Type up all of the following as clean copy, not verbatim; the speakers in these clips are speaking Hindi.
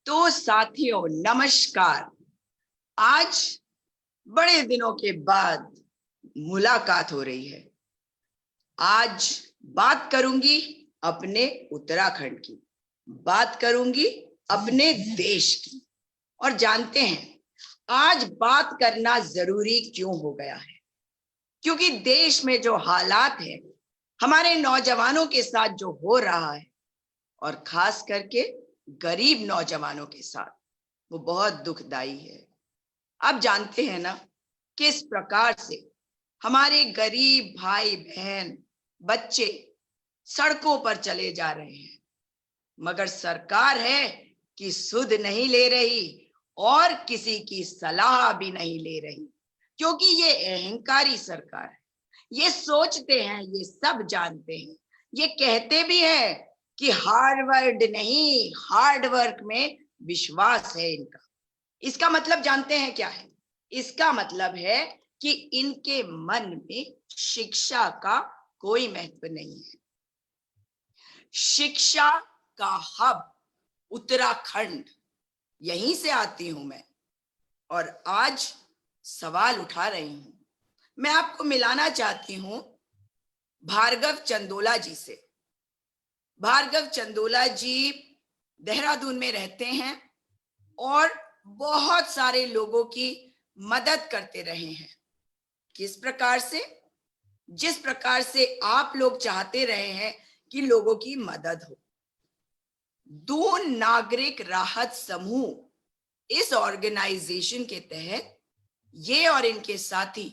तो साथियों नमस्कार। आज बड़े दिनों के बाद मुलाकात हो रही है। आज बात करूंगी अपने उत्तराखंड की, बात करूंगी अपने देश की। और जानते हैं आज बात करना जरूरी क्यों हो गया है? क्योंकि देश में जो हालात है, हमारे नौजवानों के साथ जो हो रहा है, और खास करके गरीब नौजवानों के साथ, वो बहुत दुखदाई है। आप जानते हैं ना किस प्रकार से हमारे गरीब भाई बहन बच्चे सड़कों पर चले जा रहे हैं, मगर सरकार है कि सुध नहीं ले रही और किसी की सलाह भी नहीं ले रही, क्योंकि ये अहंकारी सरकार है। ये सोचते हैं, ये सब जानते हैं, ये कहते भी हैं कि हार्डवर्ड नहीं, हार्ड वर्क में विश्वास है इनका। इसका मतलब जानते हैं क्या है? इसका मतलब है कि इनके मन में शिक्षा का कोई महत्व नहीं है। शिक्षा का हब उत्तराखंड, यहीं से आती हूं मैं, और आज सवाल उठा रही हूं। मैं आपको मिलाना चाहती हूं भार्गव चंदोला जी से। भार्गव चंदोला जी देहरादून में रहते हैं और बहुत सारे लोगों की मदद करते रहे हैं। किस प्रकार से? जिस प्रकार से आप लोग चाहते रहे हैं कि लोगों की मदद हो। दून नागरिक राहत समूह, इस ऑर्गेनाइजेशन के तहत ये और इनके साथी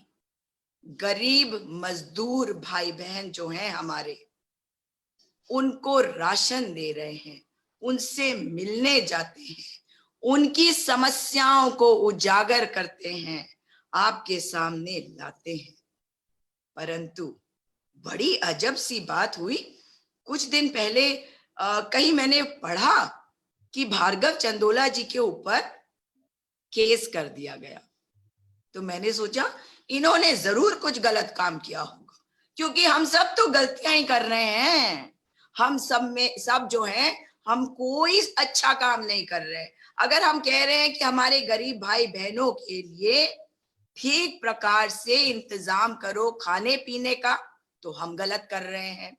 गरीब मजदूर भाई बहन जो हैं हमारे, उनको राशन दे रहे हैं, उनसे मिलने जाते हैं, उनकी समस्याओं को उजागर करते हैं, आपके सामने लाते हैं। परंतु बड़ी अजब सी बात हुई। कुछ दिन पहले कहीं मैंने पढ़ा कि भार्गव चंदोला जी के ऊपर केस कर दिया गया। तो मैंने सोचा इन्होंने जरूर कुछ गलत काम किया होगा, क्योंकि हम सब तो गलतियां ही कर रहे हैं। हम सब में सब जो हैं, हम कोई अच्छा काम नहीं कर रहे। अगर हम कह रहे हैं कि हमारे गरीब भाई बहनों के लिए ठीक प्रकार से इंतजाम करो खाने पीने का, तो हम गलत कर रहे हैं।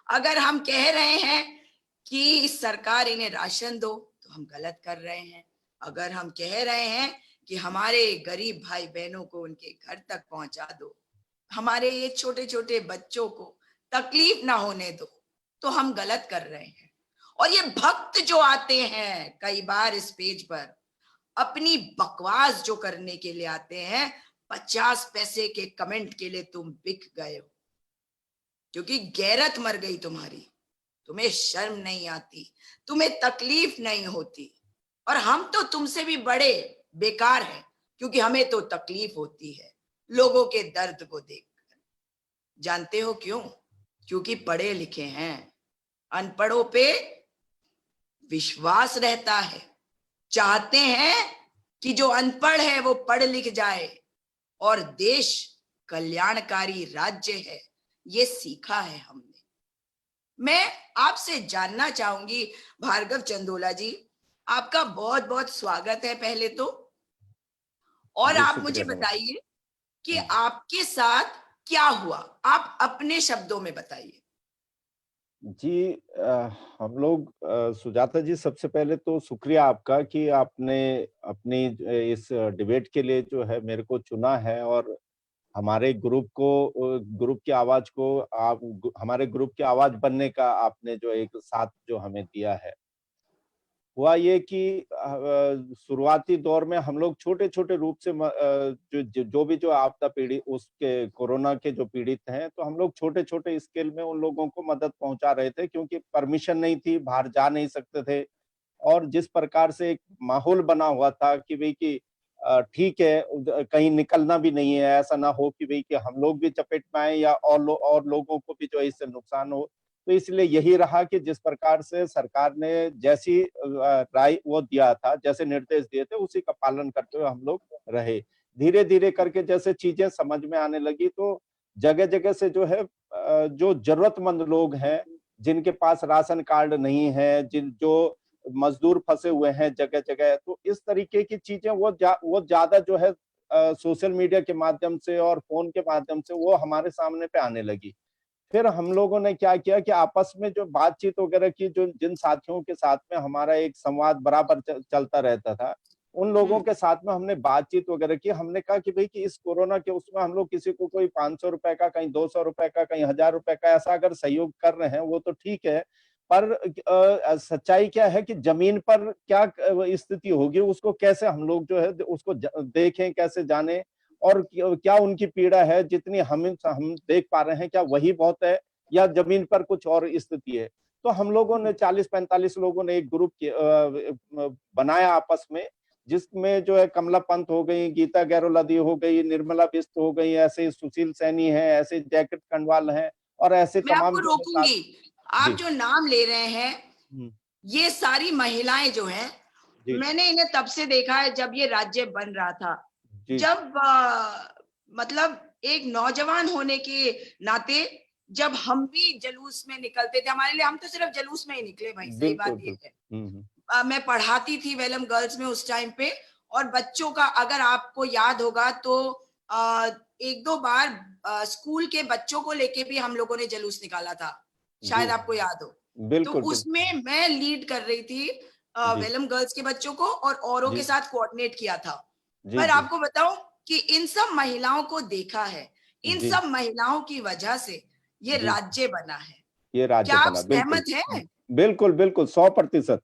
अगर हम कह रहे हैं कि सरकार इन्हें राशन दो, तो हम गलत कर रहे हैं। अगर हम कह रहे हैं कि हमारे गरीब भाई बहनों को उनके घर तक पहुंचा दो, हमारे ये छोटे छोटे बच्चों को तकलीफ ना होने दो, तो हम गलत कर रहे हैं। और ये भक्त जो आते हैं कई बार इस पेज पर, अपनी बकवास जो करने के लिए आते हैं, 50 पैसे के कमेंट के लिए तुम बिक गए हो, क्योंकि गैरत मर गई तुम्हारी। तुम्हें शर्म नहीं आती, तुम्हें तकलीफ नहीं होती। और हम तो तुमसे भी बड़े बेकार हैं, क्योंकि हमें तो तकलीफ होती है लोगों के दर्द को देखकर। जानते हो क्यों? क्योंकि पढ़े लिखे हैं, अनपढ़ों पे विश्वास रहता है। चाहते हैं कि जो अनपढ़ है वो पढ़ लिख जाए, और देश कल्याणकारी राज्य है, ये सीखा है हमने। मैं आपसे जानना चाहूंगी भार्गव चंदोला जी, आपका बहुत बहुत स्वागत है पहले तो। और जी आप मुझे शुक्रिया। बताइए कि आपके साथ क्या हुआ, आप अपने शब्दों में बताइए। जी हम लोग सुजाता जी, सबसे पहले तो शुक्रिया आपका कि आपने अपनी इस डिबेट के लिए जो है मेरे को चुना है, और हमारे ग्रुप की आवाज को हमारे ग्रुप की आवाज बनने का आपने जो एक साथ जो हमें दिया है। हुआ ये कि शुरुआती दौर में हम लोग छोटे-छोटे रूप से जो भी जो आपदा पीड़ित उसके कोरोना के जो पीड़ित हैं, तो हम लोग छोटे-छोटे स्केल में उन लोगों को मदद पहुंचा रहे थे, क्योंकि परमिशन नहीं थी, बाहर जा नहीं सकते थे। और जिस प्रकार से एक माहौल बना हुआ था कि भई कि ठीक है, कहीं निकलना भी नहीं है, ऐसा ना हो कि भई कि हम लोग भी चपेट में आए या और लोगों को भी जो है इससे नुकसान हो। तो इसलिए यही रहा कि जिस प्रकार से सरकार ने जैसी राय वो दिया था, जैसे निर्देश दिए थे, उसी का पालन करते हुए हम लोग रहे। धीरे-धीरे करके जैसे चीजें समझ में आने लगी, तो जगह-जगह से जो है जो जरूरतमंद लोग हैं, जिनके पास राशन कार्ड नहीं है, जिन जो मजदूर फंसे हुए हैं जगह जगह। तो इस तरीके की चीजें वो ज्यादा जो है सोशल मीडिया के माध्यम से और फोन के माध्यम से वो हमारे सामने पे आने लगी। फिर हम लोगों ने क्या किया कि आपस में जो बातचीत वगैरह की, जो जिन साथियों के साथ में हमारा एक संवाद बराबर चलता रहता था, उन लोगों के साथ में हमने बातचीत वगैरह की। हमने कहा कि भाई कि इस कोरोना के उसमें हम लोग किसी को कोई 500 रुपए का, कहीं 200 रुपए का, कहीं 1000 रुपए का ऐसा अगर सहयोग कर रहे हैं वो तो ठीक है, पर सच्चाई क्या है कि जमीन पर क्या स्थिति होगी उसको कैसे हम लोग जो है उसको देखें, कैसे जाने, और क्या उनकी पीड़ा है, जितनी हम देख पा रहे हैं क्या वही बहुत है या जमीन पर कुछ और स्थिति है। तो हम लोगों ने 40-45 लोगों ने एक ग्रुप बनाया आपस में, जिसमें जो है कमला पंत हो गई, गीता गैरोलदी हो गई, निर्मला बिष्ट हो गई, ऐसे सुशील सैनी है, ऐसे जैकेट खंडवाल हैं, और ऐसे मैं तमाम आपको जो है साथ। रोकूंगी। आप जी। जो नाम ले रहे हैं, हम्म, ये सारी महिलाएं जो हैं, जी मैंने इन्हें तब से देखा है जब ये राज्य बन रहा था। जी जब मतलब एक नौजवान होने के नाते जब हम भी जुलूस में निकलते थे, हमारे लिए हम तो सिर्फ जुलूस में ही निकले भाई, सही बिल्कुल बात ये है। बिल्कुल। मैं पढ़ाती थी वेलम गर्ल्स में उस टाइम पे, और बच्चों का अगर आपको याद होगा तो अ, एक दो बार स्कूल के बच्चों को लेके भी हम लोगों ने जुलूस निकाला था, जी शायद आपको याद हो। तो बिल्कुल बिल्कुल। उसमें मैं लीड कर रही थी जी वेलम गर्ल्स के बच्चों को, और औरों के जी साथ कोऑर्डिनेट किया था। जी पर जी आपको बताऊं कि इन सब महिलाओं को देखा है, इन जी सब महिलाओं की वजह से ये जी राज्य बना है। ये राज्य क्या आप बना, बिल्कुल। सहमत हैं? बिल्कुल बिल्कुल 100%।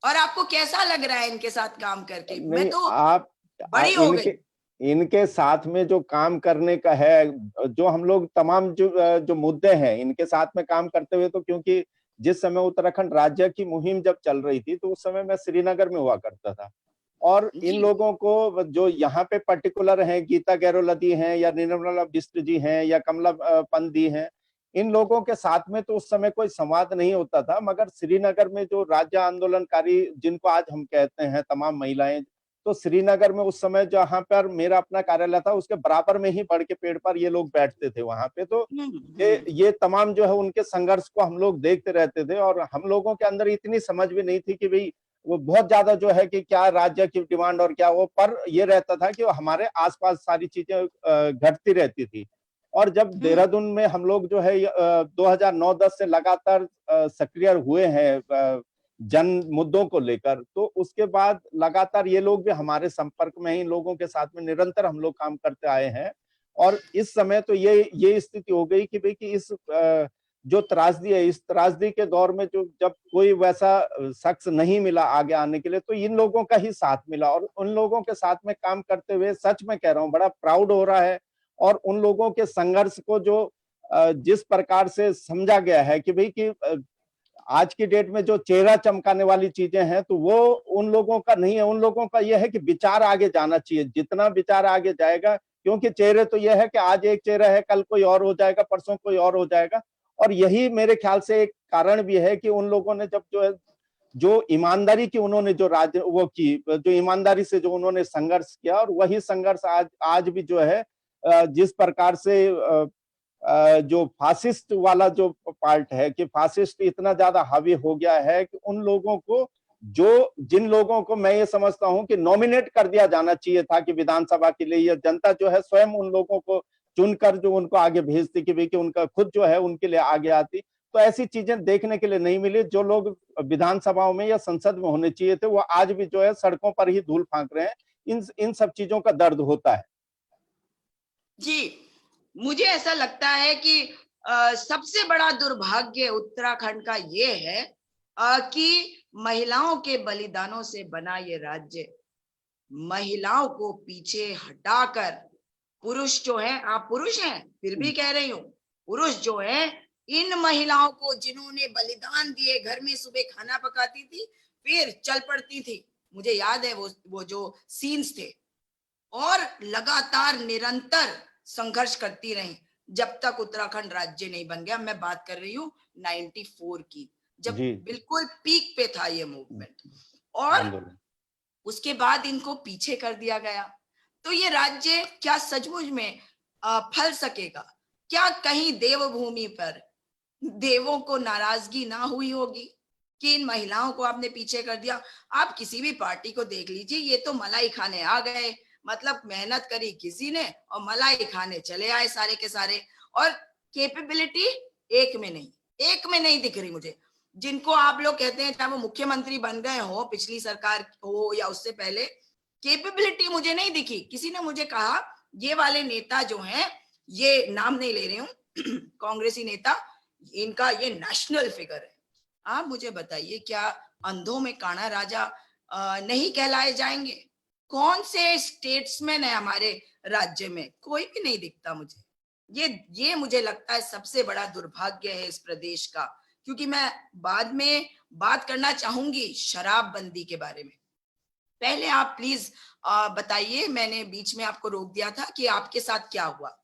और आपको कैसा लग रहा है इनके साथ काम करके? मैं नहीं, तो आप बड़ी हो गई। इनके इनके साथ में जो काम करने का है, जो हम लोग तमाम जो मुद्दे हैं इनके साथ में काम करते हुए, तो क्योंकि जिस समय उत्तराखंड राज्य की मुहिम जब चल रही थी तो उस समय मैं श्रीनगर में हुआ करता था, और इन जी। लोगों को जो यहाँ पे पर्टिकुलर हैं, गीता गैरोलदी हैं या निर्मला बिष्ट जी हैं या कमला पंत जी हैं, इन लोगों के साथ में तो उस समय कोई संवाद नहीं होता था। मगर श्रीनगर में जो राज्य आंदोलनकारी जिनको आज हम कहते हैं तमाम महिलाएं, तो श्रीनगर में उस समय जहां पर मेरा अपना कार्यालय था उसके बराबर में ही बड़ के पेड़ पर ये लोग बैठते थे वहां पे। तो ये तमाम जो है उनके संघर्ष को हम लोग देखते रहते थे, और हम लोगों के अंदर इतनी समझ भी नहीं थी कि भाई वो बहुत ज्यादा जो है कि क्या राज्य की डिमांड और क्या वो, पर ये रहता था कि वो हमारे आसपास सारी चीजें घटती रहती थी। और जब देहरादून में हम लोग जो है 2009-10 से लगातार सक्रिय हुए हैं जन मुद्दों को लेकर, तो उसके बाद लगातार ये लोग भी हमारे संपर्क में ही, लोगों के साथ में निरंतर हम लोग काम करते आए हैं। और इस समय तो ये स्थिति हो गई कि भाई कि इस जो त्रासदी है, इस त्रासदी के दौर में जो जब कोई वैसा शख्स नहीं मिला आगे आने के लिए, तो इन लोगों का ही साथ मिला, और उन लोगों के साथ में काम करते हुए सच में कह रहा हूँ बड़ा प्राउड हो रहा है। और उन लोगों के संघर्ष को जो जिस प्रकार से समझा गया है कि भाई कि आज की डेट में जो चेहरा चमकाने वाली चीजें हैं, तो वो उन लोगों का नहीं है। उन लोगों का यह है कि विचार आगे जाना चाहिए, जितना विचार आगे जाएगा, क्योंकि चेहरे तो यह है कि आज एक चेहरा है, कल कोई और हो जाएगा, परसों कोई और हो जाएगा। और यही मेरे ख्याल से एक कारण भी है कि उन लोगों ने जब जो है, जो ईमानदारी की उन्होंने जो वो की, जो ईमानदारी से जो उन्होंने संघर्ष किया, और वही संघर्ष आज भी जो है जिस प्रकार से जो फासिस्ट वाला जो पार्ट है कि फासिस्ट इतना ज्यादा हावी हो गया है कि उन लोगों को, जो जिन लोगों को मैं ये समझता हूं कि नॉमिनेट कर दिया जाना चाहिए था कि विधानसभा के लिए, या जनता जो है स्वयं उन लोगों को चुनकर जो उनको आगे भेजती कि भाई कि उनका खुद जो है उनके लिए आगे आती, तो ऐसी चीजें देखने के लिए नहीं मिली। जो लोग विधानसभाओं में या संसद में होने चाहिए थे वो आज भी जो है सड़कों पर ही धूल फांक रहे हैं। इन सब चीजों का दर्द होता है। जी, मुझे ऐसा लगता है कि सबसे बड़ा दुर्भाग्य उत्तराखंड का ये है कि महिलाओं के बलिदानों से बना ये राज्य महिलाओं को पीछे हटाकर, पुरुष जो है, आप पुरुष हैं फिर भी कह रही हूँ, पुरुष जो है इन महिलाओं को जिन्होंने बलिदान दिए, घर में सुबह खाना पकाती थी फिर चल पड़ती थी, मुझे याद है वो जो सीन्स थे, और लगातार निरंतर संघर्ष करती रही जब तक उत्तराखंड राज्य नहीं बन गया। मैं बात कर रही हूँ 94 की, जब जी बिल्कुल पीक पे था ये मूवमेंट, और आंदोलन। उसके बाद इनको पीछे कर दिया गया। तो ये राज्य क्या सचमुच में फल सकेगा? क्या कहीं देवभूमि पर देवों को नाराजगी ना हुई होगी? कि इन महिलाओं को आपने पीछे कर दिया। आप किसी भी पार्टी को देख लीजिए, ये तो मलाई खाने आ गए, मतलब मेहनत करी किसी ने और मलाई खाने चले आए सारे के सारे। और कैपेबिलिटी एक में नहीं, एक में नहीं दिख रही मुझे। जिनको आप लोग कहते हैं, चाहे वो मुख्यमंत्री बन गए हो, पिछली सरकार हो या उससे पहले, कैपेबिलिटी मुझे नहीं दिखी। किसी ने मुझे कहा ये वाले नेता जो हैं, ये नाम नहीं ले रही हूँ, कांग्रेसी नेता, इनका ये नेशनल फिगर है। आप मुझे बताइए, क्या अंधों में काना राजा नहीं कहलाए जाएंगे? कौन से स्टेट्समैन है हमारे राज्य में? कोई भी नहीं दिखता मुझे। ये मुझे लगता है सबसे बड़ा दुर्भाग्य है इस प्रदेश का। क्योंकि मैं बाद में बात करना चाहूंगी शराबबंदी के बारे में। पहले आप प्लीज बताइए, मैंने बीच में आपको रोक दिया था कि आपके साथ क्या हुआ।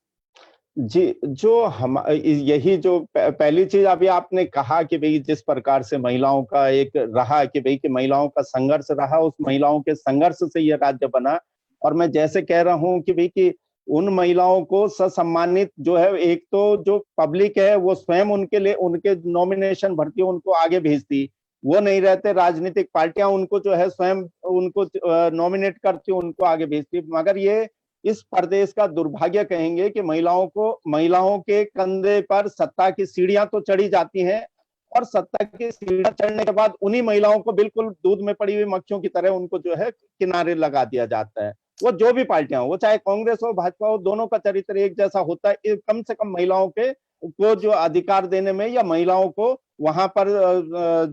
जी, जो हम यही जो पहली चीज अभी आपने कहा कि भाई जिस प्रकार से महिलाओं का एक रहा कि भाई कि महिलाओं का संघर्ष रहा, उस महिलाओं के संघर्ष से ये राज्य बना। और मैं जैसे कह रहा हूँ कि भाई कि उन महिलाओं को ससम्मानित जो है, एक तो जो पब्लिक है वो स्वयं उनके लिए उनके नॉमिनेशन भरती, उनको आगे भेजती, वो नहीं रहते, राजनीतिक पार्टियां उनको जो है स्वयं उनको नॉमिनेट करती, उनको आगे भेजती। मगर ये इस प्रदेश का दुर्भाग्य कहेंगे कि महिलाओं के कंधे पर सत्ता की सीढ़ियां तो चढ़ी जाती हैं, और सत्ता की सीढ़ियां चढ़ने के बाद उन्हीं महिलाओं को बिल्कुल दूध में पड़ी हुई मक्खियों की तरह उनको जो है किनारे लगा दिया जाता है। वो जो भी पार्टियां हो, वो चाहे कांग्रेस हो भाजपा हो, दोनों का चरित्र एक जैसा होता है। कम से कम महिलाओं के को जो अधिकार देने में या महिलाओं को वहां पर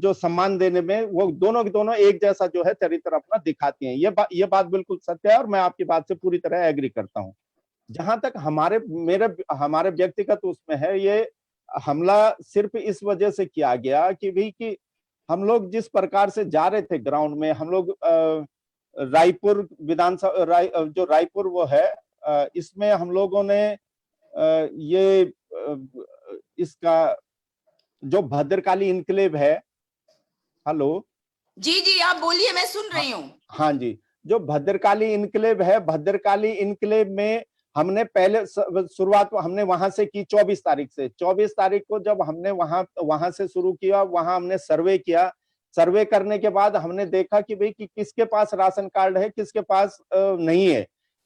जो सम्मान देने में, वो दोनों की दोनों एक जैसा जो है चरित्र अपना दिखाती हैं। ये बात बिल्कुल सत्य है और मैं आपकी बात से पूरी तरह एग्री करता हूं। जहां तक हमारे व्यक्तिगत उसमें है, ये हमला सिर्फ इस वजह से किया गया कि भाई कि हम लोग जिस प्रकार से जा रहे थे ग्राउंड में, हम लोग रायपुर विधानसभा जो रायपुर वो है, इसमें हम लोगों ने ये इसका जो भद्रकाली इनक्लेव है। हेलो। जी जी, आप बोलिए, मैं सुन हाँ, रही हूँ। हाँ जी। जो भद्रकाली इनक्लेव है, भद्रकाली इनक्लेव में हमने पहले शुरुआत हमने वहां से की 24 तारीख से। 24 तारीख को जब हमने वहां से शुरू किया, वहां हमने सर्वे किया। सर्वे करने के बाद हमने देखा कि भाई कि किसके पास राशन कार्ड है, किसके पास नहीं है।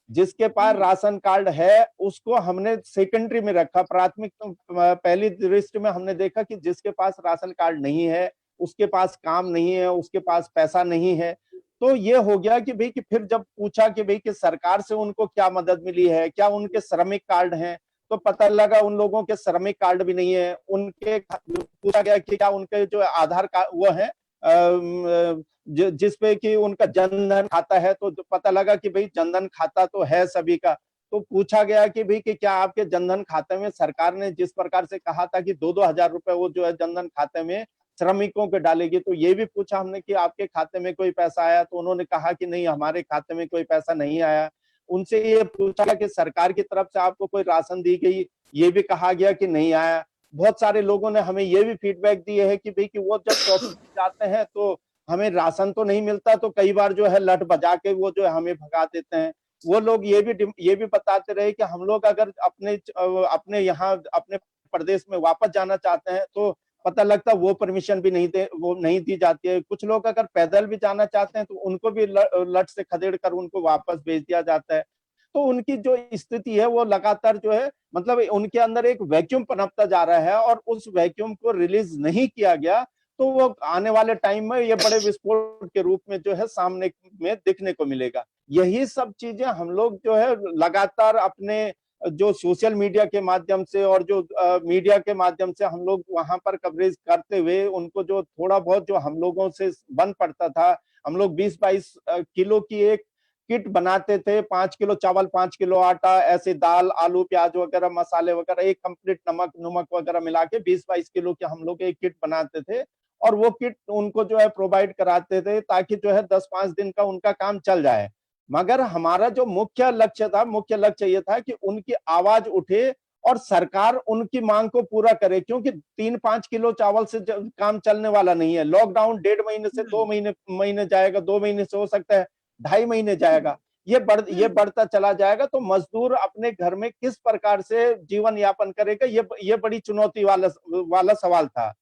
जिसके पास राशन कार्ड है उसको हमने सेकेंडरी में रखा, प्राथमिक पहली दृष्टि में हमने देखा कि जिसके पास राशन कार्ड नहीं है, उसके पास काम नहीं है, उसके पास पैसा नहीं है। तो ये हो गया कि भाई कि फिर जब पूछा कि भाई कि सरकार से उनको क्या मदद मिली है, क्या उनके श्रमिक कार्ड हैं, तो पता लगा उन लोगों के श्रमिक कार्ड भी नहीं है। उनके पूछा गया कि क्या उनके जो आधार कार्ड वो है जिसपे कि उनका जनधन खाता है, तो पता लगा कि भाई जनधन खाता तो है सभी का। तो पूछा गया कि भाई कि क्या आपके जनधन खाते में सरकार ने जिस प्रकार से कहा था कि 2-2 हजार रुपए वो जो है जनधन खाते में श्रमिकों के डालेगी, तो ये भी पूछा हमने कि आपके खाते में कोई पैसा आया, तो उन्होंने कहा कि नहीं, हमारे खाते में कोई पैसा नहीं आया। उनसे ये पूछा कि सरकार की तरफ से आपको कोई राशन दी गई, ये भी कहा गया कि नहीं आया। बहुत सारे लोगों ने हमें ये भी फीडबैक दिए है कि भाई कि वो जब शॉपिंग जाते हैं तो हमें राशन तो नहीं मिलता, तो कई बार जो है लठ बजा के वो जो है हमें भगा देते हैं। वो लोग ये भी बताते रहे कि हम लोग अगर अपने यहाँ अपने प्रदेश में वापस जाना चाहते हैं तो पता लगता वो परमिशन भी नहीं दी जाती है। कुछ लोग अगर पैदल भी जाना चाहते हैं तो उनको भी लट से खदेड़ कर उनको वापस भेज दिया जाता है। तो उनकी जो स्थिति है वो लगातार जो है, मतलब उनके अंदर एक वैक्यूम पनपता जा रहा है, और उस वैक्यूम को रिलीज नहीं किया गया तो वो आने वाले टाइम में ये बड़े विस्फोट के रूप में जो है सामने में दिखने को मिलेगा। यही सब चीजें हम लोग जो है लगातार अपने जो सोशल मीडिया के माध्यम से और जो मीडिया के माध्यम से हम लोग वहां पर कवरेज करते हुए उनको जो थोड़ा बहुत जो हम लोगों से बन पड़ता था, हम लोग 20-22 किलो की एक किट बनाते थे, 5 किलो चावल, 5 किलो आटा, ऐसे दाल, आलू, प्याज वगैरह, मसाले वगैरह, एक कंप्लीट नमक वगैरह मिला के 20-22 किलो के हम लोग एक किट बनाते थे, और वो किट उनको जो है प्रोवाइड कराते थे ताकि जो है 10-5 दिन का उनका काम चल जाए। मगर हमारा जो मुख्य लक्ष्य ये था कि उनकी आवाज उठे और सरकार उनकी मांग को पूरा करे, क्योंकि 3-5 किलो चावल से काम चलने वाला नहीं है। लॉकडाउन 1.5 महीने से 2 महीने जाएगा, 2 महीने से हो सकता है 2.5 महीने जाएगा। ये बढ़ता चला जाएगा तो मजदूर अपने घर में किस प्रकार से जीवन यापन करेगा, ये बड़ी चुनौती वाला सवाल था।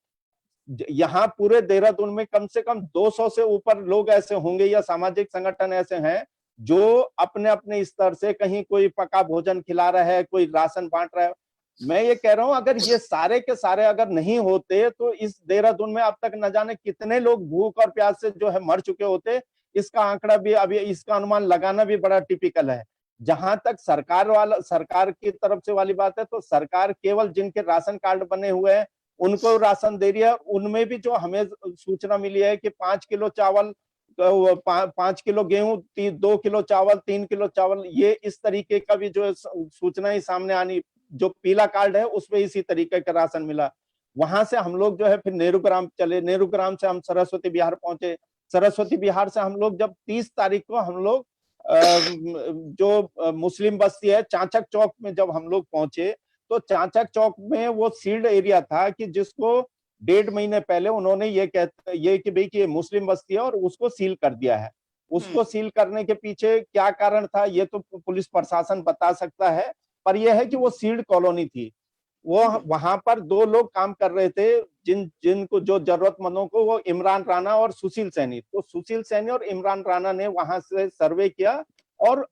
यहाँ पूरे देहरादून में कम से कम 200 से ऊपर लोग ऐसे होंगे या सामाजिक संगठन ऐसे हैं जो अपने अपने स्तर से कहीं कोई पका भोजन खिला रहा है, कोई राशन बांट रहा है। मैं ये कह रहा हूं अगर ये सारे के सारे अगर नहीं होते तो इस देहरादून में अब तक न जाने कितने लोग भूख और प्यास से जो है मर चुके होते। इसका आंकड़ा भी अभी, इसका अनुमान लगाना भी बड़ा टिपिकल है। जहां तक सरकार की तरफ से वाली बात है, तो सरकार केवल जिनके राशन कार्ड बने हुए हैं उनको राशन दे रही है। उनमें भी जो हमें सूचना मिली है कि 5 किलो चावल, 5 किलो गेहूं, 2 किलो चावल, 3 किलो चावल, ये इस तरीके का भी जो है सूचना ही सामने आनी। जो पीला कार्ड है उसमें इसी तरीके का राशन मिला। वहां से हम लोग जो है फिर नेहरूग्राम चले, नेहरूग्राम से हम सरस्वती बिहार पहुंचे। सरस्वती बिहार से हम लोग जब 30 तारीख को हम लोग जो मुस्लिम बस्ती है चांचक चौक में जब हम लोग पहुंचे, तो चांचक चौक में वो सील्ड एरिया था कि जिसको 1.5 महीने पहले उन्होंने ये कि भाई कि ये मुस्लिम बस्ती है और उसको सील कर दिया है। उसको सील करने के पीछे क्या कारण था ये तो पुलिस प्रशासन बता सकता है, पर यह है कि वो सील्ड कॉलोनी थी। वो वहां पर 2 लोग काम कर रहे थे जिनको जो जरूरतमंदों को, वो इमरान राणा और सुशील सैनी। तो सुशील सैनी और इमरान राणा ने वहां से सर्वे किया और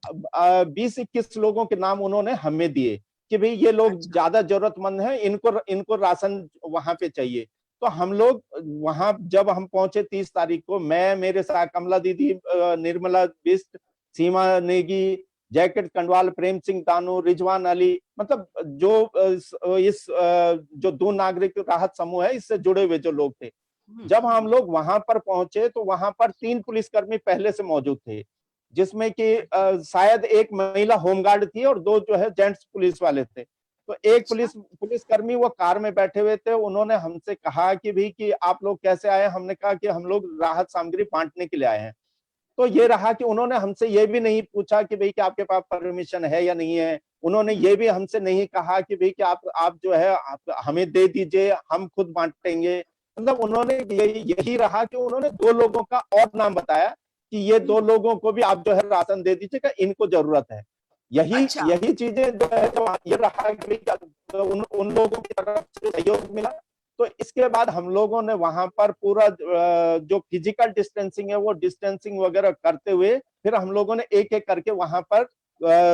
20-21 लोगों के नाम उन्होंने हमें दिए कि भाई ये लोग ज्यादा जरूरतमंद हैं, इनको राशन वहां पे चाहिए। तो हम लोग वहां जब हम पहुंचे 30 तारीख को, मैं, मेरे साथ कमला दीदी, निर्मला बिष्ट, सीमा नेगी, जैकेट कंडवाल, प्रेम सिंह दानू, रिजवान अली, मतलब जो इस जो 2 नागरिक राहत समूह है इससे जुड़े हुए जो लोग थे। जब हम लोग वहां पर पहुंचे तो वहां पर 3 पुलिसकर्मी पहले से मौजूद थे, जिसमें कि शायद एक महिला होमगार्ड थी और 2 जो है जेंट्स पुलिस वाले थे। तो एक पुलिसकर्मी वो कार में बैठे हुए थे। उन्होंने हमसे कहा कि भाई कि आप लोग कैसे आए। हमने कहा कि हम लोग राहत सामग्री बांटने के लिए आए हैं। तो ये रहा कि उन्होंने हमसे ये भी नहीं पूछा कि भाई कि आपके पास परमिशन है या नहीं है। उन्होंने ये भी हमसे नहीं कहा कि भाई कि आप जो है आप हमें दे दीजिए, हम खुद बांटेंगे। मतलब उन्होंने यही रहा कि उन्होंने 2 लोगों का और नाम बताया कि ये 2 लोगों को भी आप जो है राशन दे दीजिएगा, इनको जरूरत है। यही चीजें जो है तो ये रहा कि उन लोगों की तरफ से सहयोग मिला। तो इसके बाद हम लोगों ने वहां पर पूरा जो फिजिकल डिस्टेंसिंग है वो डिस्टेंसिंग वगैरह करते हुए फिर हम लोगों ने एक एक करके वहां पर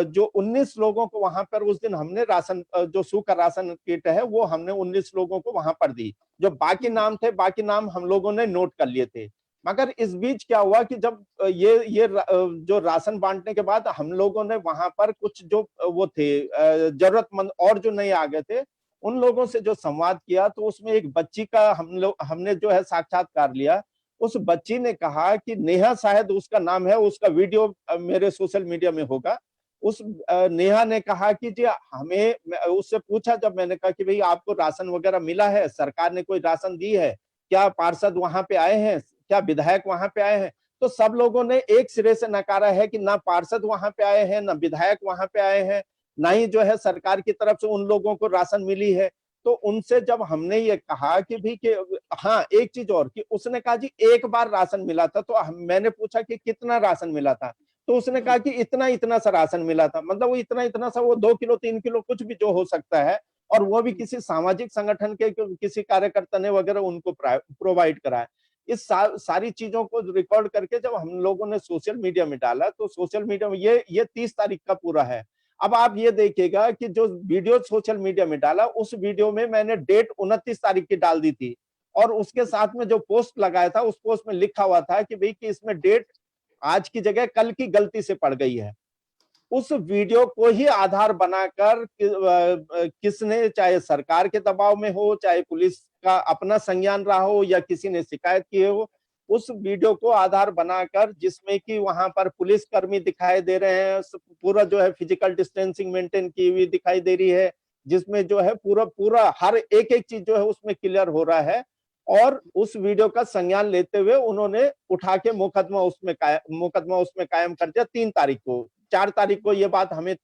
जो 19 लोगों को वहां पर उस दिन हमने राशन, जो सूखा राशन किट है वो हमने 19 लोगों को वहां पर दी। जो बाकी नाम थे, बाकी नाम हम लोगों ने नोट कर लिए थे। मगर इस बीच क्या हुआ कि जब ये जो राशन बांटने के बाद हम लोगों ने वहां पर कुछ जो वो थे जरूरतमंद और जो नए आ गए थे उन लोगों से जो संवाद किया, तो उसमें एक बच्ची का हमने जो है साक्षात्कार लिया। उस बच्ची ने कहा कि नेहा, शायद उसका नाम है, उसका वीडियो मेरे सोशल मीडिया में होगा। उस नेहा ने कहा कि जी हमें, उससे पूछा जब मैंने कहा कि भाई आपको राशन वगैरह मिला है, सरकार ने कोई राशन दी है क्या, पार्षद वहां पे आए हैं क्या, विधायक वहां पे आए हैं? तो सब लोगों ने एक सिरे से नकारा है कि ना पार्षद वहां पे आए हैं, ना विधायक वहां पे आए हैं, ना ही जो है सरकार की तरफ से उन लोगों को राशन मिली है। तो उनसे जब हमने ये कहा कि भी कि हाँ, एक चीज और कि उसने कहा जी एक बार राशन मिला था। तो मैंने पूछा कि कितना राशन मिला था, तो उसने कहा कि इतना इतना सा राशन मिला था। मतलब वो इतना इतना सा, वो 2 किलो 3 किलो कुछ भी जो हो सकता है, और वो भी किसी सामाजिक संगठन के किसी कार्यकर्ता ने वगैरह उनको प्रोवाइड कराया। इस सारी चीजों को रिकॉर्ड करके जब हम लोगों ने सोशल मीडिया में डाला, तो सोशल मीडिया में ये 30 तारीख का पूरा है। अब आप ये देखिएगा कि जो वीडियो सोशल मीडिया में डाला, उस वीडियो में मैंने डेट 29 तारीख की डाल दी थी, और उसके साथ में जो पोस्ट लगाया था उस पोस्ट में लिखा हुआ था कि भाई कि इसमें डेट आज की जगह कल की गलती से पड़ गई है। उस वीडियो को ही आधार बनाकर किसने, चाहे सरकार के दबाव में हो, चाहे पुलिस का अपना संज्ञान रहा हो, या किसी ने शिकायत की हो, उस वीडियो को आधार बनाकर, जिसमें कि वहां पर पुलिस कर्मी दिखाई दे रहे हैं, पूरा जो है फिजिकल डिस्टेंसिंग मेंटेन की हुई दिखाई दे रही है, जिसमें जो है पूरा पूरा हर एक एक चीज जो है उसमें क्लियर हो रहा है। और उस वीडियो का संज्ञान लेते हुए उन्होंने उठा के मुकदमा उसमें कायम कर दिया 3 तारीख को। 4 तारीख को ये बात हमें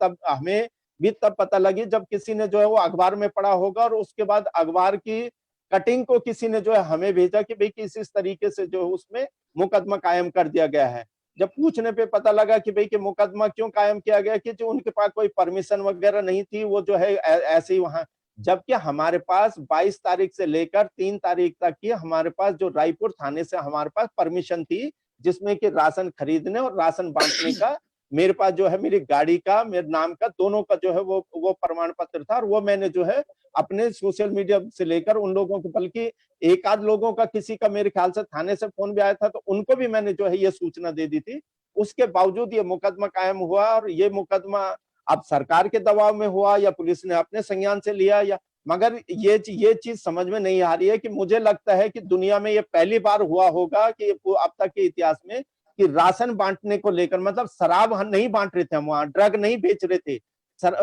भी तब पता लगी जब किसी ने जो है वो अखबार में पढ़ा होगा, और उसके बाद अखबार की कटिंग को किसी ने जो है हमें भेजा कि भाई किस तरीके से जो है उसमें मुकदमा कायम कर दिया गया है। जब पूछने पे पता लगा कि भाई कि मुकदमा क्यों कायम किया गया, कि जो उनके पास कोई परमिशन वगैरह नहीं थी, वो जो है ऐसे ही वहां जबकि हमारे पास 22 तारीख से लेकर 3 तारीख तक की हमारे पास जो रायपुर थाने से हमारे पास परमिशन थी, जिसमें कि राशन खरीदने और राशन बांटने का मेरे पास जो है मेरी गाड़ी का, मेरे नाम का, दोनों का जो है वो प्रमाण पत्र था। और वो मैंने जो है अपने सोशल मीडिया से लेकर उन लोगों को, बल्कि एक आध लोगों का, किसी का मेरे ख्याल से थाने से फोन भी आया था, तो उनको भी मैंने जो है ये सूचना दे दी थी। उसके बावजूद ये मुकदमा कायम हुआ, और ये मुकदमा अब सरकार के दबाव में हुआ या पुलिस ने अपने संज्ञान से लिया, या मगर ये चीज समझ में नहीं आ रही है कि मुझे लगता है कि दुनिया में ये पहली बार हुआ होगा कि अब तक के इतिहास में कि राशन बांटने को लेकर, मतलब शराब हम नहीं बांट रहे थे, हम वहां ड्रग नहीं बेच रहे थे,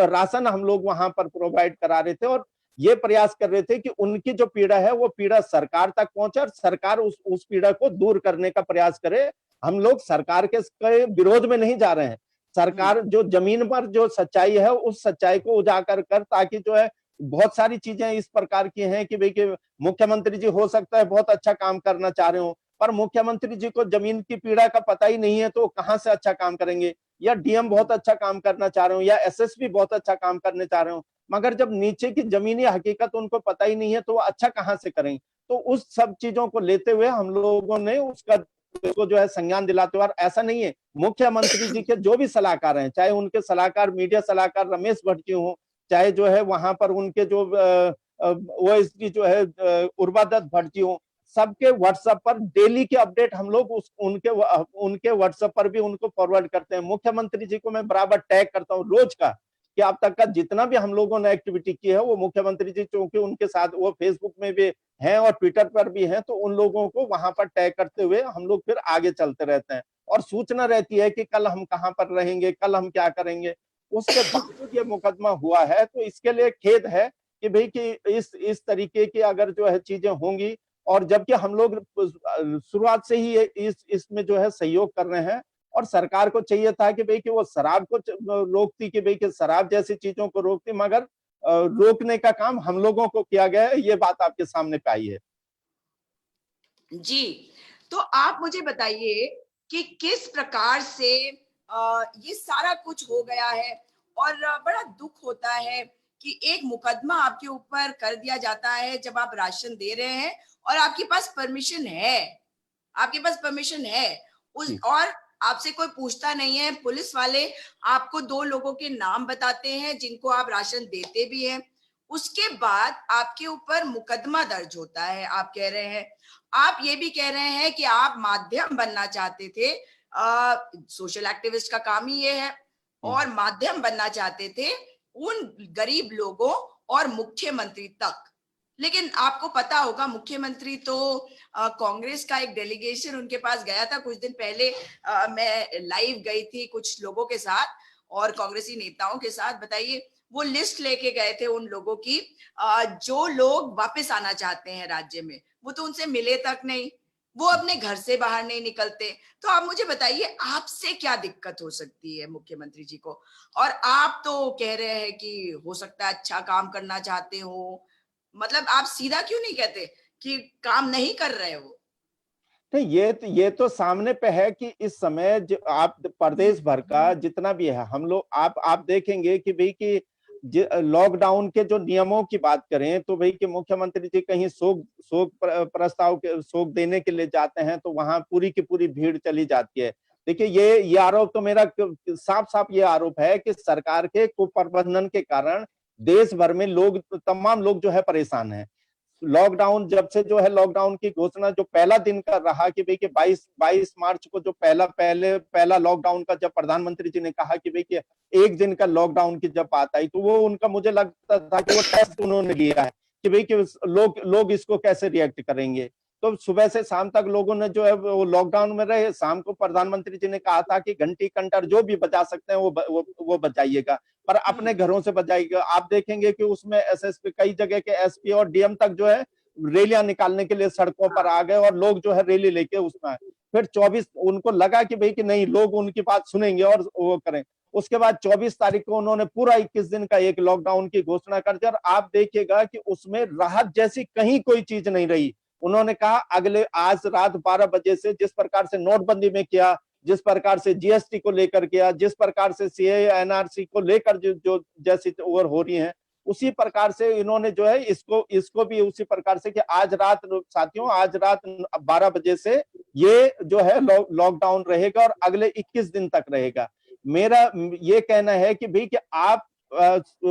राशन हम लोग वहां पर प्रोवाइड करा रहे थे, और ये प्रयास कर रहे थे कि उनकी जो पीड़ा है वो पीड़ा सरकार तक पहुंचे और सरकार उस पीड़ा को दूर करने का प्रयास करे। हम लोग सरकार के विरोध में नहीं जा रहे हैं। सरकार जो जमीन पर जो सच्चाई है उस सच्चाई को उजागर कर, ताकि जो है बहुत सारी चीजें इस प्रकार की हैं कि भाई कि मुख्यमंत्री जी हो सकता है बहुत अच्छा काम करना चाह रहे हो, पर मुख्यमंत्री जी को जमीन की पीड़ा का पता ही नहीं है, तो कहां से अच्छा काम करेंगे। या डीएम बहुत अच्छा काम करना चाह रहे हो, या एसएसपी बहुत अच्छा काम करने चाह रहे हो, मगर जब नीचे की जमीनी हकीकत उनको पता ही नहीं है तो वो अच्छा कहां से करेंगे। तो उस सब चीजों को लेते हुए हम लोगों ने उसका को जो है संज्ञान दिलाते हुए, और ऐसा नहीं है, मुख्यमंत्री जी के जो भी सलाहकार हैं, चाहे उनके सलाहकार मीडिया सलाहकार रमेश भट्ट जी हों, चाहे जो है वहां पर उनके जो ओएसडी जो है उर्वा दत्त भट्ट जी हों, सबके व्हाट्सएप पर डेली के अपडेट हम लोग उनके व्हाट्सएप पर भी उनको फॉरवर्ड करते हैं। मुख्यमंत्री जी को मैं बराबर टैग करता हूँ रोज का, कि अब तक का जितना भी हम लोगों ने एक्टिविटी की है वो मुख्यमंत्री जी, क्योंकि उनके साथ वो फेसबुक में भी हैं और ट्विटर पर भी हैं, तो उन लोगों को वहां पर टैग करते हुए हम लोग फिर आगे चलते रहते हैं, और सूचना रहती है कि कल हम कहां पर रहेंगे, कल हम क्या करेंगे। उसके बावजूद ये मुकदमा हुआ है, तो इसके लिए खेद है कि भाई कि इस तरीके की अगर जो है चीजें होंगी, और जबकि हम लोग शुरुआत से ही इसमें जो है सहयोग कर रहे हैं, और सरकार को चाहिए था कि भाई कि वो शराब को रोकती, कि भाई कि शराब जैसी चीजों को रोकती, मगर रोकने का काम हम लोगों को किया गया है, ये बात आपके सामने पे आई है। जी, तो आप मुझे बताइए कि किस प्रकार से ये सारा कुछ हो गया है, और बड़ा दुख होता है कि एक मुकदमा आपके ऊपर कर दिया जाता है जब आप राशन दे रहे हैं, और आपके पास परमिशन है, आपके पास परमिशन है उस, जी और आपसे कोई पूछता नहीं है। पुलिस वाले आपको 2 लोगों के नाम बताते हैं जिनको आप राशन देते भी हैं। उसके बाद आपके ऊपर मुकदमा दर्ज होता है। आप कह रहे हैं, आप ये भी कह रहे हैं कि आप माध्यम बनना चाहते थे। सोशल एक्टिविस्ट का काम ही ये है, और माध्यम बनना चाहते थे उन गरीब लोगों और मुख्यमंत्री तक। लेकिन आपको पता होगा, मुख्यमंत्री तो कांग्रेस का एक डेलीगेशन उनके पास गया था कुछ दिन पहले। मैं लाइव गई थी कुछ लोगों के साथ और कांग्रेसी नेताओं के साथ। बताइए, वो लिस्ट लेके गए थे उन लोगों की, जो लोग वापस आना चाहते हैं राज्य में। वो तो उनसे मिले तक नहीं, वो अपने घर से बाहर नहीं निकलते। तो आप मुझे बताइए, आपसे क्या दिक्कत हो सकती है मुख्यमंत्री जी को? और आप तो कह रहे हैं कि हो सकता है अच्छा काम करना चाहते हो। मतलब आप सीधा क्यों नहीं कहते कि काम नहीं कर रहे वो? नहीं, ये तो सामने पे है कि इस समय जो आप प्रदेश भर का जितना भी है, हम लोग आप देखेंगे कि भाई कि लॉकडाउन के जो नियमों की बात करें, तो भाई कि मुख्यमंत्री जी कहीं प्रस्ताव के शोक देने के लिए जाते हैं, तो वहां पूरी की पूरी भीड़ चली जाती है। देखिए, ये आरोप तो मेरा साफ साफ ये आरोप है कि सरकार के कुप्रबंधन के कारण देश भर में तमाम लोग जो है परेशान हैं। लॉकडाउन जब से जो है लॉकडाउन की घोषणा जो पहला दिन का रहा कि भाई कि 22 मार्च को जो पहला लॉकडाउन का जब प्रधानमंत्री जी ने कहा कि भाई कि एक दिन का लॉकडाउन की जब बात आई, तो वो उनका मुझे लगता था कि वो टेस्ट उन्होंने लिया है कि भाई कि लोग इसको कैसे रिएक्ट करेंगे। तो सुबह से शाम तक लोगों ने जो है वो लॉकडाउन में रहे। शाम को प्रधानमंत्री जी ने कहा था कि घंटी कंटर जो भी बजा सकते हैं वो बजाइएगा, पर अपने घरों से बजाएगा। आप देखेंगे कि उसमें एसएसपी, कई जगह के एसपी और डीएम तक जो है रैलियां निकालने के लिए सड़कों पर आ गए, और लोग जो है रैली लेके उसमें आए। फिर 24 उनको लगा कि भाई कि नहीं, लोग उनकी बात सुनेंगे और वो करें। उसके बाद 24 तारीख को उन्होंने पूरा 21 दिन का एक लॉकडाउन की घोषणा कर दी, और आप देखिएगा कि उसमें राहत जैसी कहीं कोई चीज नहीं रही। उन्होंने कहा अगले आज रात 12 बजे से, जिस प्रकार से नोटबंदी में किया, जिस प्रकार से जीएसटी को लेकर किया, जिस प्रकार से सीए एनआरसी को लेकर जो जैसी ओवर हो रही है, उसी प्रकार से इन्होंने जो है इसको भी उसी प्रकार से कि आज रात साथियों, आज रात 12 बजे से ये जो है लॉकडाउन रहेगा और अगले 21 दिन तक रहेगा। मेरा ये कहना है कि भाई कि आप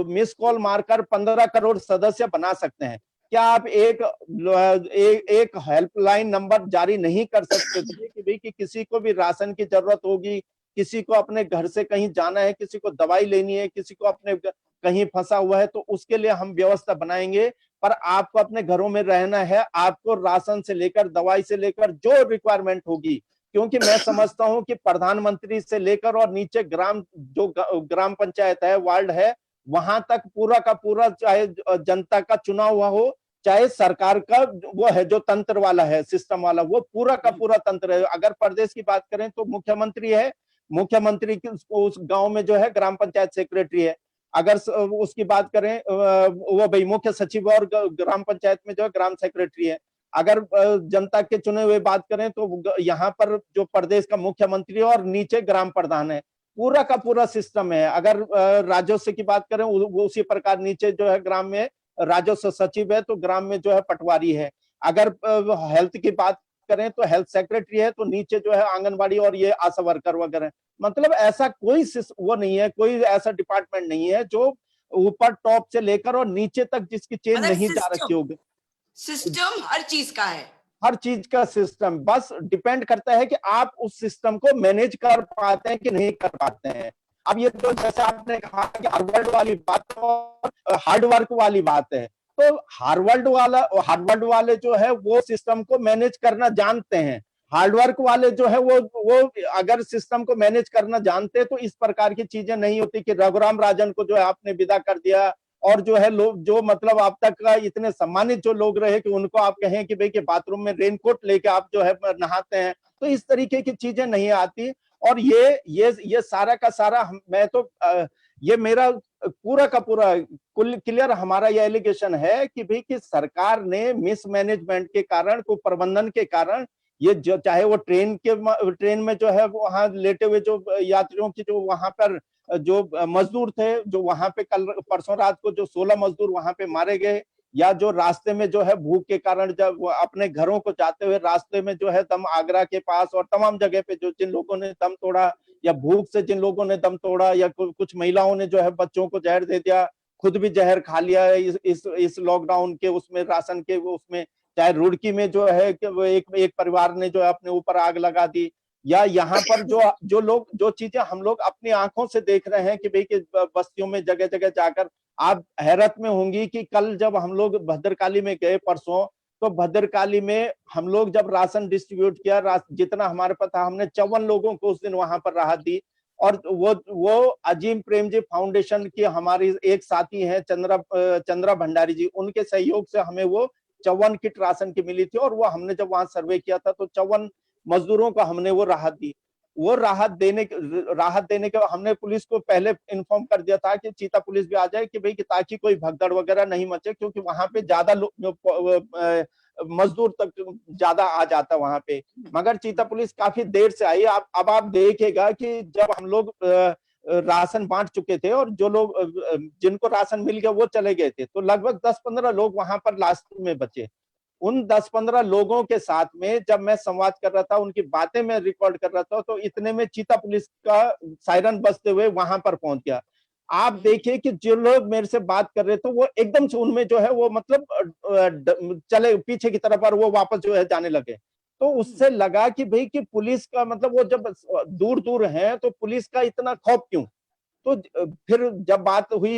मिस कॉल मारकर 15 करोड़ सदस्य बना सकते हैं, क्या आप एक हेल्पलाइन नंबर जारी नहीं कर सकते थे कि भाई कि किसी को भी राशन की जरूरत होगी, किसी को अपने घर से कहीं जाना है, किसी को दवाई लेनी है, किसी को अपने कहीं फंसा हुआ है, तो उसके लिए हम व्यवस्था बनाएंगे। पर आपको अपने घरों में रहना है, आपको राशन से लेकर दवाई से लेकर जो रिक्वायरमेंट होगी, क्योंकि मैं समझता हूं कि प्रधानमंत्री से लेकर और नीचे ग्राम पंचायत है, वार्ड है, वहां तक पूरा का पूरा, चाहे जनता का चुना हुआ हो, चाहे सरकार का वो है जो तंत्र वाला है, सिस्टम वाला, वो पूरा का पूरा तंत्र है। अगर प्रदेश की बात करें तो मुख्यमंत्री है, मुख्यमंत्री की उस गांव में जो है ग्राम पंचायत सेक्रेटरी है। अगर उसकी बात करें वो भाई मुख्य सचिव और ग्राम पंचायत में जो है ग्राम सेक्रेटरी है। अगर जनता के चुने हुए बात करें तो यहाँ पर जो प्रदेश का मुख्यमंत्री और नीचे ग्राम प्रधान है, पूरा का पूरा सिस्टम है। अगर राजस्व की बात करें वो उसी प्रकार नीचे जो है ग्राम में राजस्व सचिव है, तो ग्राम में जो है पटवारी है। अगर हेल्थ की बात करें तो हेल्थ सेक्रेटरी है, तो नीचे जो है आंगनबाड़ी और ये आशा वर्कर वगैरह। मतलब ऐसा कोई वो नहीं है, कोई ऐसा डिपार्टमेंट नहीं है जो ऊपर टॉप से लेकर और नीचे तक जिसकी चेन मतलब नहीं जा रखी होगी। सिस्टम हर चीज का है, हर चीज का सिस्टम, बस डिपेंड करता है कि आप उस सिस्टम को मैनेज कर पाते हैं कि नहीं कर पाते हैं। अब ये तो जैसे आपने कहा कि हार्वर्ड वाली बात और हार्ड वर्क वाली बात है, तो हार्वर्ड वाले जो है वो सिस्टम को मैनेज करना जानते हैं। हार्डवर्क वाले जो है वो अगर सिस्टम को मैनेज करना जानते तो इस प्रकार की चीजें नहीं होती कि रघुराम राजन को जो है आपने विदा कर दिया, और जो है लोग जो मतलब आप तक का इतने सम्मानित जो लोग रहे कि उनको आप कहें कि भाई कि बाथरूम में रेनकोट लेके आप जो है नहाते हैं, तो इस तरीके की चीजें नहीं आती। और ये सारा का सारा मैं तो ये मेरा पूरा का पूरा क्लियर हमारा ये एलिगेशन है कि भाई कि सरकार ने मिसमैनेजमेंट के कारण, कुप्रबंधन के कारण, ये जो चाहे वो ट्रेन में जो है वहां लेटे हुए जो यात्रियों की जो वहां पर जो मजदूर थे, जो वहां पे कल परसों रात को जो 16 मजदूर वहां पे मारे गए, या जो रास्ते में जो है भूख के कारण जब वो अपने घरों को जाते हुए रास्ते में जो है दम आगरा के पास और तमाम जगह पे जो जिन लोगों ने दम तोड़ा, या भूख से जिन लोगों ने दम तोड़ा, या कुछ महिलाओं ने जो है बच्चों को जहर दे दिया, खुद भी जहर खा लिया इस लॉकडाउन के उसमें, राशन के उसमें। चाहे रुड़की में जो है कि वो एक परिवार ने जो है अपने ऊपर आग लगा दी, या यहाँ पर जो चीजें हम लोग अपनी आंखों से देख रहे हैं कि भाई कि बस्तियों में जगह जगह जाकर, आप हैरत में होंगी कि कल जब हम लोग भद्रकाली में गए परसों, तो भद्रकाली में हम लोग जब राशन डिस्ट्रीब्यूट किया, जितना हमारे पास था, हमने 54 लोगों को उस दिन वहां पर राहत दी। और वो अजीम प्रेमजी फाउंडेशन की हमारी एक साथी है चंद्रा भंडारी जी, उनके सहयोग से हमें वो 54 किट राशन की मिली थी। और वो हमने जब वहां सर्वे किया था तो 54 मजदूरों को हमने वो राहत दी। वो राहत देने के हमने पुलिस को पहले इन्फॉर्म कर दिया था कि चीता पुलिस भी आ जाए कि भाई कि ताकि कोई भगदड़ वगैरह नहीं मचे, क्योंकि वहां पे ज्यादा मजदूर तक ज्यादा आ जाता वहां पे। मगर चीता पुलिस काफी देर से आई। अब आप देखेगा कि जब हम लोग राशन बांट चुके थे और जो लोग जिनको राशन मिल गया वो चले गए थे, तो लगभग 10-15 लोग वहां पर लास्ट में बचे। उन 10-15 लोगों के साथ में जब मैं संवाद कर रहा था, उनकी बातें मैं रिकॉर्ड कर रहा था, तो इतने में चीता पुलिस का सायरन बजते हुए वहां पर पहुंच गया। आप देखिए कि जो लोग मेरे से बात कर रहे थे वो एकदम से उनमें जो है वो मतलब चले पीछे की तरफ और वो वापस जो है जाने लगे। तो उससे लगा कि भाई कि पुलिस का मतलब वो जब दूर दूर है तो पुलिस का इतना खौफ क्यों। तो फिर जब बात हुई,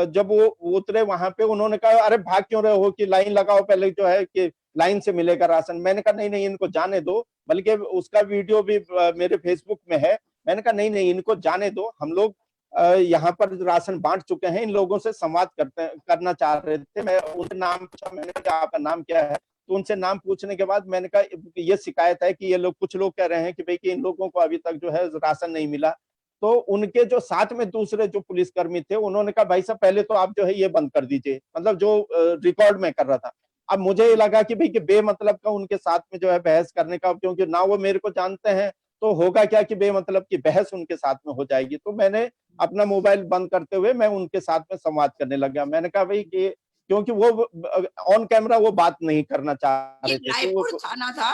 जब वो उतरे वहां पे, उन्होंने कहा अरे भाग क्यों रहे हो, कि लाइन लगाओ पहले जो है कि लाइन से मिलेगा राशन। मैंने कहा नहीं नहीं इनको जाने दो, बल्कि उसका वीडियो भी मेरे फेसबुक में है। मैंने कहा नहीं नहीं इनको जाने दो, हम लोग यहाँ पर राशन बांट चुके हैं, इन लोगों से संवाद करना चाह रहे थे। मैं उनसे नाम पूछा, मैंने कहा आपका नाम क्या है, तो उनसे नाम पूछने के बाद मैंने कहा ये शिकायत है कि ये लोग, कुछ लोग कह रहे हैं कि भाई कि इन लोगों को अभी तक जो है राशन नहीं मिला। तो उनके जो साथ में दूसरे जो पुलिसकर्मी थे उन्होंने कहा भाई साहब पहले तो आप जो है ये बंद कर दीजिए, मतलब जो रिकॉर्ड में कर रहा था। अब मुझे ये लगा कि भाई कि बेमतलब का उनके साथ में जो है बहस करने का, क्योंकि ना वो मेरे को जानते हैं, तो होगा क्या कि बेमतलब की बहस उनके साथ में हो जाएगी। तो मैंने अपना मोबाइल बंद करते हुए मैं उनके साथ में संवाद करने लग गया। मैंने कहा भाई कि क्योंकि वो ऑन कैमरा वो बात नहीं करना चाह ये रहे थे, तो रायपुर थाना था,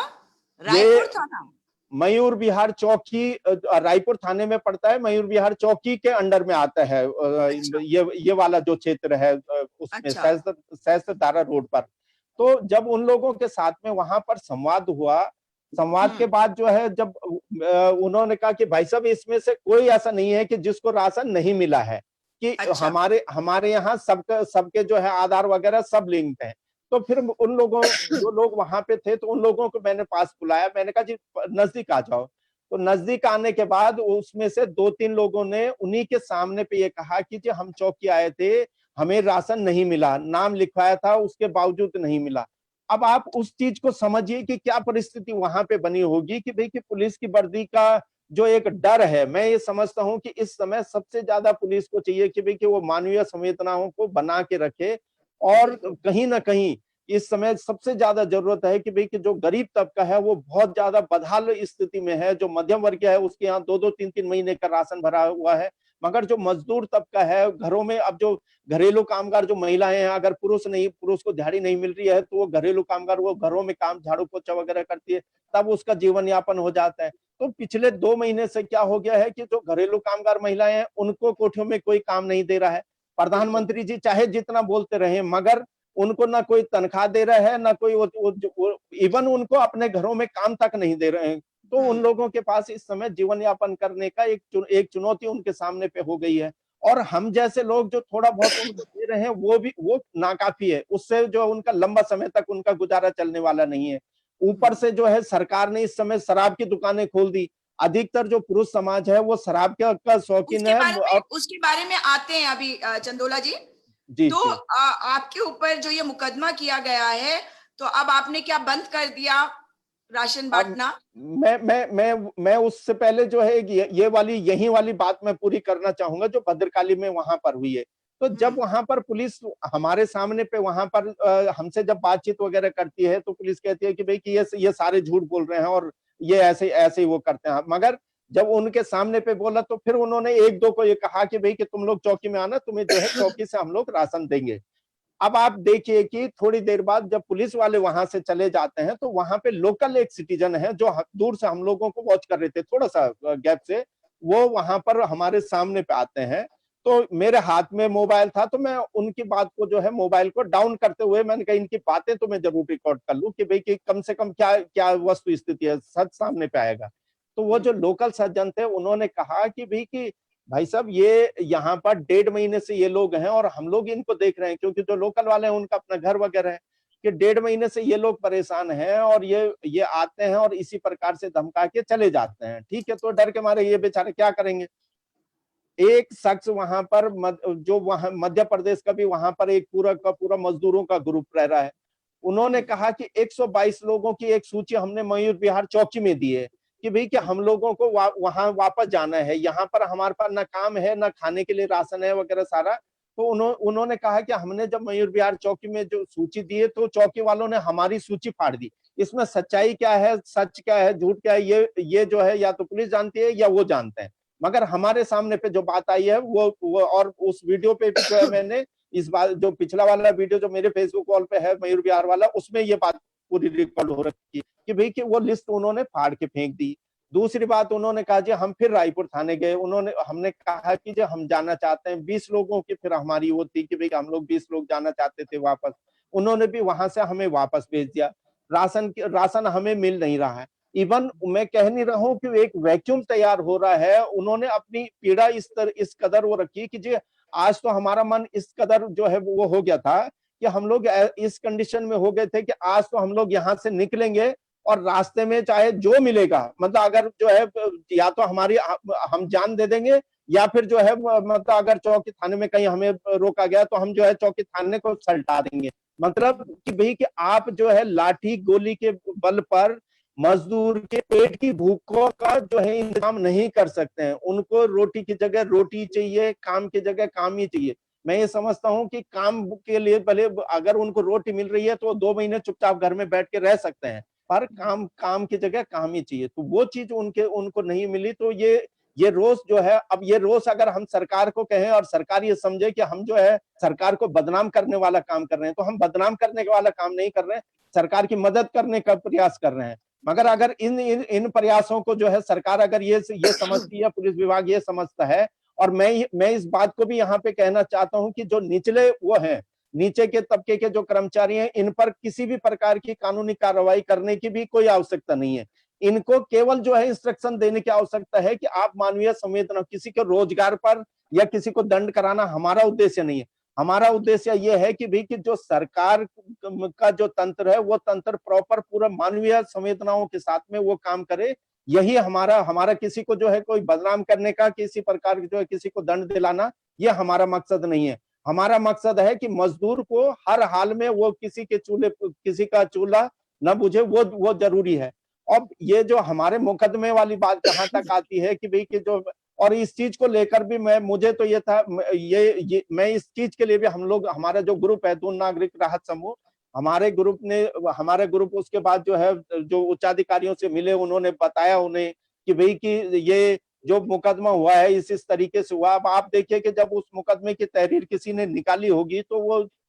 रायपुर ये थाना। मयूर विहार चौकी रायपुर थाने में पड़ता है, मयूर विहार चौकी के अंडर में आता है। अच्छा ये वाला जो क्षेत्र है उसमें अच्छा। सहस्त्र धारा रोड पर। तो जब उन लोगों के साथ में वहां पर संवाद हुआ, संवाद के बाद जो है जब उन्होंने कहा कि भाई साहब इसमें से कोई ऐसा नहीं है कि जिसको राशन नहीं मिला है, कि अच्छा हमारे हमारे यहाँ सबके सबके जो है आधार वगैरह सब लिंक है। तो फिर उन लोगों जो लोग वहां पे थे तो उन लोगों को मैंने पास बुलाया, मैंने कहा जी नजदीक आ जाओ। तो नजदीक आने के बाद उसमें से 2-3 लोगों ने उन्हीं के सामने पे ये कहा कि जी हम चौकी आए थे, हमें राशन नहीं मिला, नाम लिखवाया था उसके बावजूद नहीं मिला। अब आप उस चीज को समझिए कि क्या परिस्थिति वहां पे बनी होगी कि भाई कि पुलिस की वर्दी का जो एक डर है, मैं ये समझता हूं कि इस समय सबसे ज्यादा पुलिस को चाहिए कि भाई कि वो मानवीय संवेदनाओं को बना के रखे। और बिल्कुल। कहीं ना कहीं इस समय सबसे ज्यादा जरूरत है कि भाई कि जो गरीब तबका है वो बहुत ज्यादा बदहाल स्थिति में है। जो मध्यम वर्गीय है उसके यहाँ 2-2 3-3 महीने का राशन भरा हुआ है, मगर जो मजदूर तबका है घरों में, अब जो घरेलू कामगार जो महिलाएं हैं, अगर पुरुष को दिहाड़ी नहीं मिल रही है तो वो घरेलू कामगार वो घरों में काम झाड़ू पोछा वगैरह करती है, तब उसका जीवन यापन हो जाता है। तो पिछले 2 महीने से क्या हो गया है कि जो घरेलू कामगार महिलाएं हैं उनको कोठियों में कोई काम नहीं दे रहा है। बिल्कुल प्रधानमंत्री जी चाहे जितना बोलते रहे, मगर उनको ना कोई तनख्वाह दे रहा है, ना कोई इवन उनको अपने घरों में काम तक नहीं दे रहे हैं। तो उन हम्म। लोगों के पास इस समय जीवन यापन करने का एक चुनौती उनके सामने पे हो गई है। और हम जैसे लोग जो थोड़ा बहुत उनको दे रहे हैं वो नाकाफी है, उससे जो उनका लंबा समय तक उनका गुजारा चलने वाला नहीं है। ऊपर से जो है सरकार ने इस समय शराब की दुकानें खोल दी। अधिकतर जो पुरुष समाज है वो शराब का शौकीन है। और उसके बारे में आते हैं अभी चंदोला जी। जी तो जी। आपके ऊपर जो ये मुकदमा किया गया है, तो अब आपने क्या बंद कर दिया राशन अब बांटना? मैं उससे पहले जो है ये वाली यही वाली बात मैं पूरी करना चाहूंगा जो भद्रकाली में वहां पर हुई है। तो जब हम्म। वहां पर पुलिस हमारे सामने पे वहां पर हमसे जब बातचीत वगैरह करती है तो पुलिस कहती है कि भाई कि ये सारे झूठ बोल रहे हैं और ये ऐसे ऐसे ही वो करते हैं, मगर जब उनके सामने पे बोला तो फिर उन्होंने एक दो को ये कहा कि भाई कि तुम लोग चौकी में आना, तुम्हें जो है चौकी से हम लोग राशन देंगे। अब आप देखिए कि थोड़ी देर बाद जब पुलिस वाले वहां से चले जाते हैं तो वहां पे लोकल एक सिटीजन है जो दूर से हम लोगों को वॉच कर रहे थे थोड़ा सा गैप से, वो वहां पर हमारे सामने पे आते हैं। तो मेरे हाथ में मोबाइल था तो मैं उनकी बात को जो है मोबाइल को डाउन करते हुए मैंने कहा इनकी बातें तो मैं जरूर रिकॉर्ड कर लूं कि भाई कि कम से कम क्या क्या वस्तु स्थिति है, सच सामने पे आएगा। तो वो जो लोकल सज्जन थे उन्होंने कहा कि भाई साहब ये यहाँ पर 1.5 महीने से ये लोग हैं और हम लोग इनको देख रहे हैं, क्योंकि जो लोकल वाले हैं उनका अपना घर वगैरह है, कि 1.5 महीने से ये लोग परेशान हैं और ये आते हैं और इसी प्रकार से धमका के चले जाते हैं। ठीक है, तो डर के मारे ये बेचारे क्या करेंगे। एक शख्स वहां पर जो वहां मध्य प्रदेश का भी वहां पर एक पूरा का पूरा मजदूरों का ग्रुप रह रहा है, उन्होंने कहा कि 122 लोगों की एक सूची हमने मयूर विहार चौकी में दी है कि भाई कि हम लोगों को वहां वापस जाना है, यहाँ पर हमारे पास ना काम है ना खाने के लिए राशन है वगैरह सारा। तो उन्होंने कहा कि हमने जब मयूर विहार चौकी में जो सूची दी है तो चौकी वालों ने हमारी सूची फाड़ दी। इसमें सच्चाई क्या है, सच क्या है, झूठ क्या है, ये जो है या तो पुलिस जानती है या वो जानते हैं। मगर हमारे सामने पे जो बात आई है वो और उस वीडियो पे भी जो है मैंने इस बार जो पिछला वाला वीडियो जो मेरे फेसबुक वॉल पे है मयूर विहार वाला, उसमें ये बात पूरी रिकॉर्ड हो रखी है कि भाई कि वो लिस्ट उन्होंने फाड़ के फेंक दी। दूसरी बात उन्होंने कहा जी हम फिर रायपुर थाने गए, हमने कहा कि जो हम जाना चाहते हैं 20 लोगों की, फिर हमारी वो थी कि भाई हम लोग 20 लोग जाना चाहते थे वापस। उन्होंने भी वहां से हमें वापस भेज दिया। राशन हमें मिल नहीं रहा है। इवन मैं कह नहीं रहा हूं कि एक वैक्यूम तैयार हो रहा है। उन्होंने अपनी पीड़ा इस कदर वो रखी कि जी आज तो हमारा मन इस कदर जो है वो हो गया था कि हम लोग इस कंडीशन में हो गए थे कि आज तो हम लोग यहाँ से निकलेंगे और रास्ते में चाहे जो मिलेगा, मतलब अगर जो है या तो हमारी हम जान दे देंगे या फिर जो है मतलब अगर चौकी थाने में कहीं हमें रोका गया तो हम जो है चौकी थाने को सल्टा देंगे। मतलब कि भाई कि आप जो है लाठी गोली के बल पर मजदूर के पेट की भूखों का जो है इंतजाम नहीं कर सकते हैं। उनको रोटी की जगह रोटी चाहिए, काम की जगह काम ही चाहिए। मैं ये समझता हूं कि काम के लिए भले अगर उनको रोटी मिल रही है तो 2 महीने चुपचाप घर में बैठ के रह सकते हैं, पर काम काम की जगह काम ही चाहिए। तो वो चीज उनको नहीं मिली। तो ये रोष जो है, अब ये रोष अगर हम सरकार को कहें और सरकार ये समझे कि हम जो है सरकार को बदनाम करने वाला काम कर रहे हैं, तो हम बदनाम करने वाला काम नहीं कर रहे हैं, सरकार की मदद करने का प्रयास कर रहे हैं। मगर अगर इन प्रयासों को जो है सरकार अगर ये समझती है, पुलिस विभाग ये समझता है, और मैं इस बात को भी यहाँ पे कहना चाहता हूँ कि जो निचले वो हैं, नीचे के तबके के जो कर्मचारी हैं, इन पर किसी भी प्रकार की कानूनी कार्रवाई करने की भी कोई आवश्यकता नहीं है। इनको केवल जो है इंस्ट्रक्शन देने की आवश्यकता है कि आप मानवीय संवेदना, किसी के रोजगार पर या किसी को दंड कराना हमारा उद्देश्य नहीं है। हमारा उद्देश्य यह है कि भाई कि जो सरकार का जो तंत्र है, वो तंत्र प्रॉपर पूरा मानवीय संवेदनाओं के साथ में वो काम करे। यही हमारा किसी को जो है कोई बदनाम करने का, किसी प्रकार की जो है किसी को दंड दिलाना, ये हमारा मकसद नहीं है। हमारा मकसद है कि मजदूर को हर हाल में वो किसी का चूल्हा न बुझे, वो जरूरी है। अब ये जो हमारे मुकदमे वाली बात जहां तक आती है कि भाई कि जो, और इस चीज को लेकर भी मुझे तो ये था, मैं इस चीज के लिए भी हम लोग, हमारा जो ग्रुप है दून नागरिक राहत समूह, हमारे ग्रुप उसके बाद जो है जो उच्चाधिकारियों से मिले, उन्होंने बताया उन्हें कि भाई कि ये जो मुकदमा हुआ है इस तरीके से हुआ। अब आप देखिए कि जब उस मुकदमे की तहरीर किसी ने निकाली होगी, तो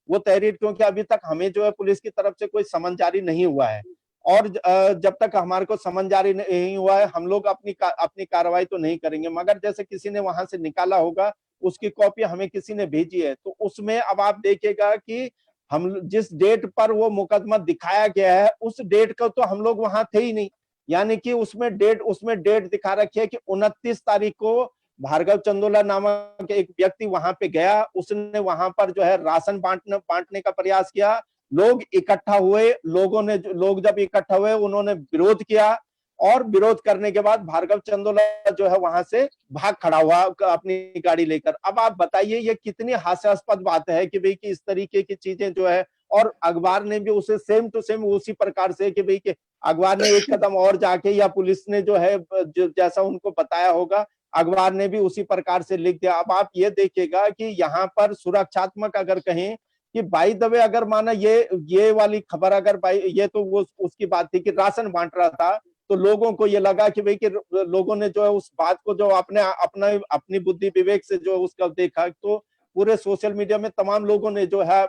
वो तहरीर, क्योंकि अभी तक हमें जो है पुलिस की तरफ से कोई समन जारी नहीं हुआ है, और जब तक हमारे को समन जारी नहीं हुआ है, हम लोग अपनी कार्रवाई तो नहीं करेंगे। मगर जैसे किसी ने वहां से निकाला होगा, उसकी कॉपी हमें किसी ने भेजी है, तो उसमें अब आप देखिएगा कि हम जिस डेट पर वो मुकदमा दिखाया गया है, उस डेट को तो हम लोग वहां थे ही नहीं। यानी कि उसमें डेट दिखा रखी है कि 29 तारीख को भार्गव चंदोला नामक एक व्यक्ति वहां पे गया, उसने वहां पर जो है राशन बांटने का प्रयास किया। लोग इकट्ठा हुए, लोग जब इकट्ठा हुए, उन्होंने विरोध किया, और विरोध करने के बाद भार्गव चंदोला जो है वहां से भाग खड़ा हुआ अपनी गाड़ी लेकर। अब आप बताइए ये कितनी हास्यास्पद बात है कि भाई कि इस तरीके की चीजें जो है, और अखबार ने भी उसे सेम टू सेम उसी प्रकार से कि भाई कि अखबार ने एक कदम और जाके, या पुलिस ने जो है जैसा उनको बताया होगा, अखबार ने भी उसी प्रकार से लिख दिया। अब आप ये देखिएगा कि यहाँ पर सुरक्षात्मक अगर कहें कि बाई द वे, अगर माना ये वाली खबर अगर ये तो वो उसकी बात थी कि राशन बांट रहा था, तो लोगों को ये लगा कि भाई कि लोगों ने जो है उस बात को जो अपनी बुद्धि विवेक से जो उसका देखा, तो पूरे सोशल मीडिया में तमाम लोगों ने जो है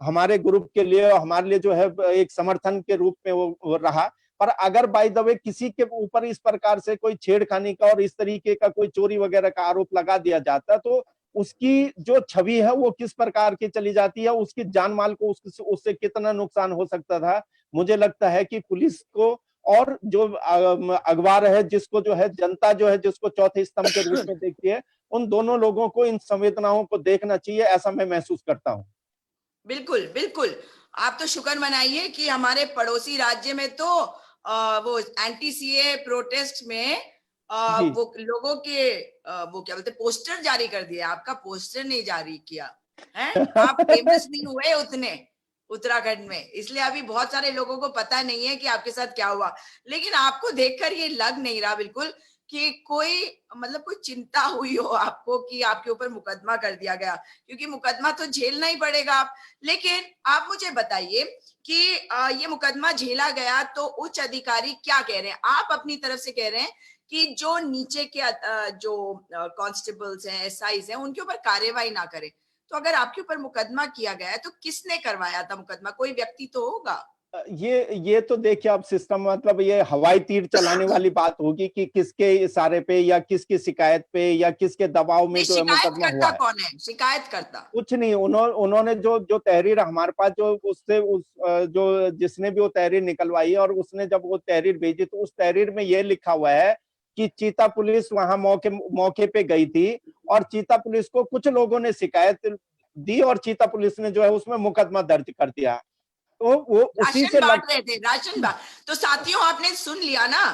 हमारे ग्रुप के लिए और हमारे लिए जो है एक समर्थन के रूप में वो रहा। पर अगर बाय द वे किसी के ऊपर इस प्रकार से कोई छेड़खानी का और इस तरीके का कोई चोरी वगैरह का आरोप लगा दिया जाता, तो उसकी जो छवि है वो किस प्रकार की चली जाती है, उसकी जान माल को उससे कितना नुकसान हो सकता था। मुझे लगता है कि पुलिस को और जो अखबार है, जिसको जो है जनता जो है जिसको चौथे स्तंभ के रूप में देखती है, उन दोनों लोगों को इन संवेदनाओं को देखना चाहिए, ऐसा मैं महसूस करता हूँ। बिल्कुल बिल्कुल। आप तो शुक्र मनाइए कि हमारे पड़ोसी राज्य में तो वो एंटी सीए प्रोटेस्ट में जी। वो लोगों के वो क्या बोलते पोस्टर जारी कर दिए, आपका पोस्टर नहीं जारी किया है। आप फेमस नहीं हुए उतने उत्तराखंड में, इसलिए अभी बहुत सारे लोगों को पता नहीं है कि आपके साथ क्या हुआ। लेकिन आपको देखकर ये लग नहीं रहा बिल्कुल कि कोई मतलब कोई चिंता हुई हो आपको कि आपके ऊपर मुकदमा कर दिया गया, क्योंकि मुकदमा तो झेलना ही पड़ेगा आप। लेकिन आप मुझे बताइए कि ये मुकदमा झेला गया तो उच्च अधिकारी क्या कह रहे हैं? आप अपनी तरफ से कह रहे हैं कि जो नीचे के जो कांस्टेबल्स हैं, एसआईज हैं, उनके ऊपर कार्यवाही ना करें। तो अगर आपके ऊपर मुकदमा किया गया है तो किसने करवाया था मुकदमा? कोई व्यक्ति तो होगा। ये तो देखिए आप सिस्टम, मतलब ये हवाई तीर चलाने वाली बात होगी कि किसके इशारे पे या किसकी शिकायत पे या किसके दबाव में नहीं, जो है शिकायत मुकदमा करता हुआ है। कौन है? शिकायत करता कुछ नहीं, उन्होंने जो तहरीर हमारे पास जो जो जिसने भी वो तहरीर निकलवाई है, और उसने जब वो तहरीर भेजी, तो उस तहरीर में ये लिखा हुआ है कि चीता पुलिस वहां मौके पे गई थी, और चीता पुलिस को कुछ लोगों ने शिकायत दी, और चीता पुलिस ने जो है उसमें मुकदमा दर्ज कर दिया। तो वो उसी राशन से बांट रहे थे, राशन बांट। तो साथियों आपने सुन लिया ना,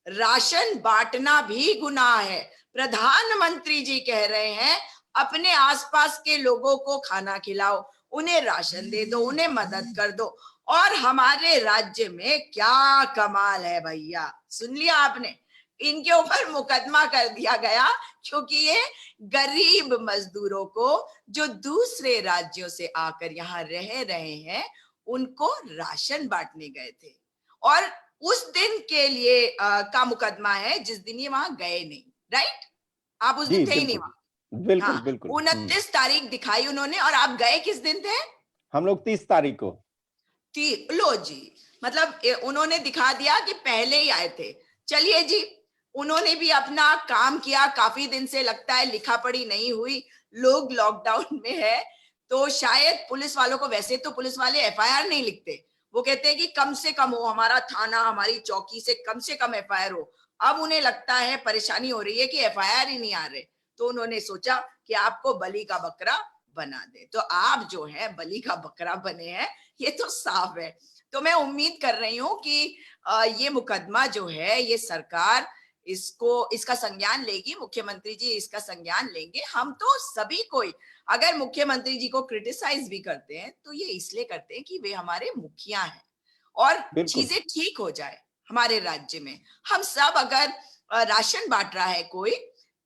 राशन बांटना भी गुनाह है। प्रधानमंत्री जी कह रहे हैं अपने आसपास के लोगों को खाना खिलाओ, उन्हें राशन दे दो, उन्हें मदद कर दो। और हमारे राज्य में क्या कमाल है भैया, सुन लिया आपने, इनके ऊपर मुकदमा कर दिया गया क्योंकि ये गरीब मजदूरों को जो दूसरे राज्यों से आकर यहाँ रह रहे हैं उनको राशन बांटने गए थे। और उस दिन के लिए का मुकदमा है जिस दिन ये वहां गए नहीं, राइट? आप उस दिन जी थे ही नहीं बिल्कुल, वहां। बिल्कुल हाँ, बिल्कुल। 29 तारीख दिखाई उन्होंने, और आप गए किस दिन थे? हम लोग 30 तारीख को। लो जी, मतलब उन्होंने दिखा दिया कि पहले ही आए थे। चलिए जी, उन्होंने भी अपना काम किया। काफी दिन से लगता है लिखा पढ़ी नहीं हुई, लोग लॉकडाउन में है, तो शायद पुलिस वालों को, वैसे तो पुलिस वाले एफआईआर नहीं लिखते, वो कहते हैं कि कम से कम हो, हमारा थाना हमारी चौकी से कम एफआईआर हो। अब उन्हें लगता है, परेशानी हो रही है कि एफआईआर ही नहीं आ रहे, तो उन्होंने सोचा कि आपको बलि का बकरा बना दे। तो आप जो है बलि का बकरा बने हैं, ये तो साफ है। तो मैं उम्मीद कर रही हूँ कि ये मुकदमा जो है, ये सरकार इसका संज्ञान लेगी, मुख्यमंत्री जी इसका संज्ञान लेंगे। हम तो सभी कोई, अगर मुख्यमंत्री जी को क्रिटिसाइज भी करते हैं तो ये इसलिए करते हैं कि वे हमारे मुखिया हैं और बिल्कुल। चीजें ठीक हो जाए हमारे राज्य में। हम सब, अगर राशन बांट रहा है कोई,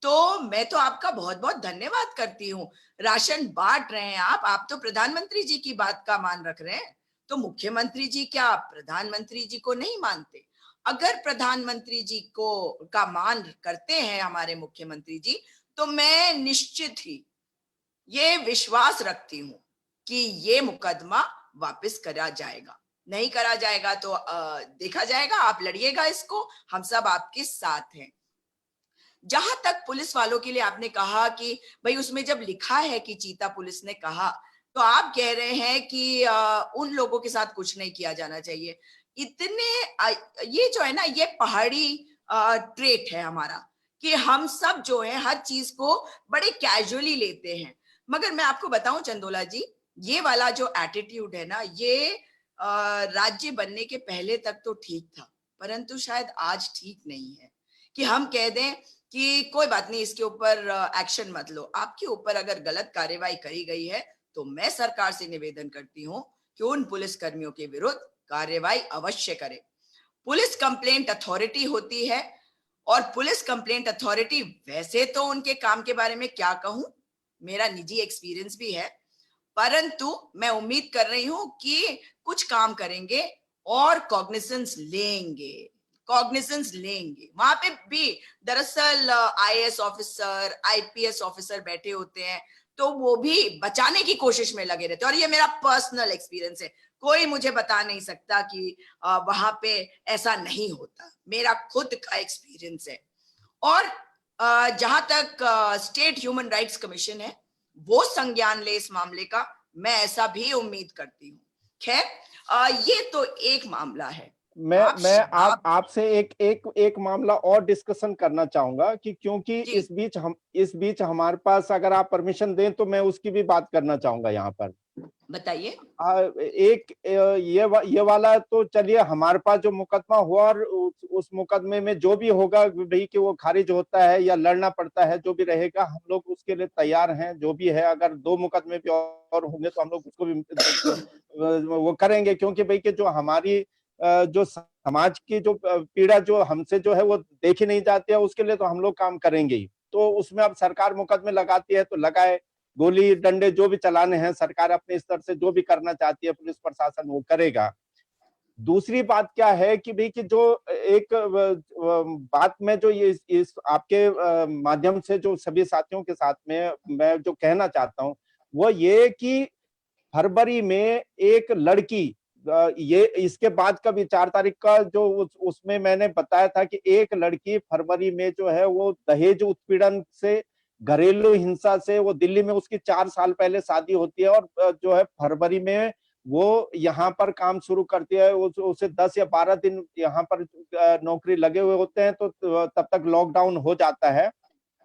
तो मैं तो आपका बहुत बहुत धन्यवाद करती हूँ। राशन बांट रहे हैं आप तो प्रधानमंत्री जी की बात का मान रख रहे हैं, तो मुख्यमंत्री जी क्या प्रधानमंत्री जी को नहीं मानते? अगर प्रधानमंत्री जी को का मान करते हैं हमारे मुख्यमंत्री जी, तो मैं निश्चित ही ये विश्वास रखती हूँ कि ये मुकदमा वापस करा जाएगा। नहीं करा जाएगा तो देखा जाएगा, आप लड़िएगा इसको, हम सब आपके साथ हैं। जहां तक पुलिस वालों के लिए आपने कहा कि भाई उसमें जब लिखा है कि चीता पुलिस ने कहा, तो आप कह रहे हैं कि उन लोगों के साथ कुछ नहीं किया जाना चाहिए। ये जो है ना, ये पहाड़ी ट्रेट है हमारा, कि हम सब जो है हर चीज को बड़े कैजुअली लेते हैं। मगर मैं आपको बताऊं चंदोला जी, ये वाला जो एटीट्यूड है ना, ये राज्य बनने के पहले तक तो ठीक था, परंतु शायद आज ठीक नहीं है। कि हम कह दें कि कोई बात नहीं, इसके ऊपर एक्शन मत लो। आपके ऊपर अगर गलत कार्यवाही करी गई है, तो मैं सरकार से निवेदन करती हूँ कि उन पुलिस कर्मियों के विरुद्ध कार्यवाही अवश्य करे। पुलिस कंप्लेंट अथॉरिटी होती है, और पुलिस कंप्लेंट अथॉरिटी, वैसे तो उनके काम के बारे में क्या कहूं, मेरा निजी एक्सपीरियंस भी है, परंतु मैं उम्मीद कर रही हूं कि कुछ काम करेंगे और कॉग्निजेंस लेंगे। वहां पे भी दरअसल आईएएस ऑफिसर, आईपीएस ऑफिसर बैठे होते हैं, तो वो भी बचाने की कोशिश में लगे रहते हैं। और ये मेरा पर्सनल एक्सपीरियंस है, कोई मुझे बता नहीं सकता कि वहां पे ऐसा नहीं होता, मेरा खुद का एक्सपीरियंस है। और जहां तक स्टेट ह्यूमन राइट्स कमीशन है, वो संज्ञान ले इस मामले का, मैं ऐसा भी उम्मीद करती हूँ। खैर, ये तो एक मामला है। मैं आप आपसे एक मामला और डिस्कशन करना चाहूंगा कि क्योंकि जी इस बीच हमारे पास, अगर आप परमिशन दें तो मैं उसकी भी बात करना चाहूंगा यहाँ पर। बताइए। ये वाला तो चलिए, हमारे पास जो मुकदमा हुआ और उस मुकदमे में जो भी होगा भाई, कि वो खारिज होता है या लड़ना पड़ता है, जो भी रहेगा हम लोग उसके लिए तैयार हैं। जो भी है, अगर 2 मुकदमे भी और होंगे तो हम लोग उसको भी वो करेंगे, क्योंकि भाई कि जो हमारी जो समाज की जो पीड़ा जो हमसे जो है वो देखी नहीं जाती है, उसके लिए तो हम लोग काम करेंगे ही। तो उसमें अब सरकार मुकदमे लगाती है तो लगाए, गोली डंडे जो भी चलाने हैं, सरकार अपने स्तर से जो भी करना चाहती है, पुलिस प्रशासन वो करेगा। दूसरी बात क्या है कि भाई कि जो एक बात में जो ये इस आपके माध्यम से जो सभी साथियों के साथ में मैं जो कहना चाहता हूँ, वो ये कि फरवरी में एक लड़की, ये इसके बाद का भी 4 तारीख का जो उसमें मैंने बताया था कि एक लड़की फरवरी में जो है वो दहेज उत्पीड़न से, घरेलू हिंसा से, वो दिल्ली में उसकी 4 साल पहले शादी होती है और जो है फरवरी में वो यहाँ पर काम शुरू करती है। उसे 10 या 12 दिन यहाँ पर नौकरी लगे हुए होते हैं, तो तब तक लॉकडाउन हो जाता है।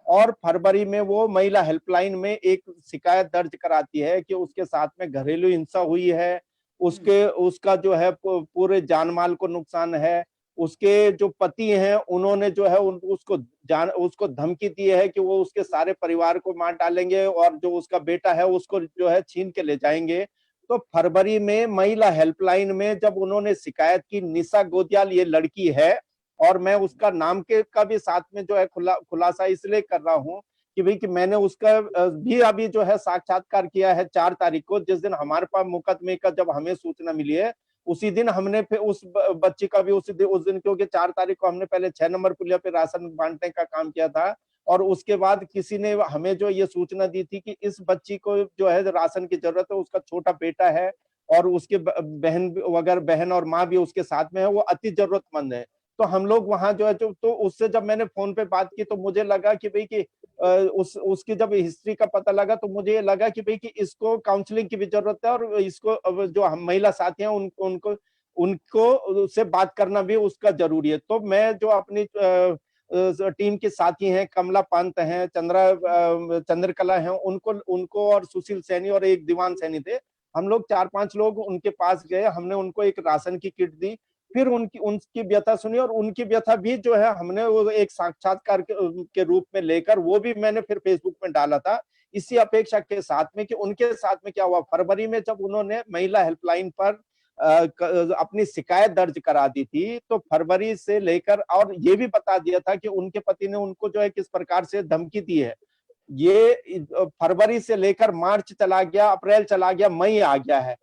और फरवरी में वो महिला हेल्पलाइन में एक शिकायत दर्ज कराती है कि उसके साथ में घरेलू हिंसा हुई है, उसका जो है पूरे जान माल को नुकसान है। उसके जो पति हैं उन्होंने जो है उसको धमकी दी है कि वो उसके सारे परिवार को मार डालेंगे और जो उसका बेटा है उसको जो है छीन के ले जाएंगे। तो फरवरी में महिला हेल्पलाइन में जब उन्होंने शिकायत की, निशा गोदियाल ये लड़की है, और मैं उसका नाम के का भी साथ में जो है खुलासा इसलिए कर रहा हूँ कि भाई कि मैंने उसका भी अभी जो है साक्षात्कार किया है 4 तारीख को, जिस दिन हमारे पास मुकदमे का जब हमें सूचना मिली है, उसी दिन हमने फिर उस बच्ची का भी उस दिन क्योंकि 4 तारीख को हमने पहले 6 नंबर पुलिया पे राशन बांटने का काम किया था, और उसके बाद किसी ने हमें जो ये सूचना दी थी कि इस बच्ची को जो है राशन की जरूरत है, उसका छोटा बेटा है और उसके बहन वगैरह, बहन और माँ भी उसके साथ में है, वो अति जरूरतमंद है। तो हम लोग वहां जो है तो उससे जब मैंने फोन पे बात की तो मुझे लगा कि भाई कि उसकी जब हिस्ट्री का पता लगा तो मुझे लगा कि भाई कि इसको काउंसलिंग की भी जरूरत है, और इसको जो हम महिला साथी हैं उनको उनको से बात करना भी उसका जरूरी है। तो मैं जो अपनी टीम के साथी हैं, कमला पंत हैं, चंद्रकला हैं, उनको उनको और सुशील सैनी और एक दीवान सैनी थे, हम लोग 4-5 लोग उनके पास गए, हमने उनको एक राशन की किट दी, फिर उनकी उनकी व्यथा सुनी, और उनकी व्यथा भी जो है हमने वो एक साक्षात्कार के रूप में लेकर वो भी मैंने फिर फेसबुक में डाला था, इसी अपेक्षा के साथ में कि उनके साथ में क्या हुआ। फरवरी में जब उन्होंने महिला हेल्पलाइन पर अपनी शिकायत दर्ज करा दी थी, तो फरवरी से लेकर, और ये भी बता दिया था कि उनके पति ने उनको जो है किस प्रकार से धमकी दी है। ये फरवरी से लेकर मार्च चला गया, अप्रैल चला गया, मई आ गया है,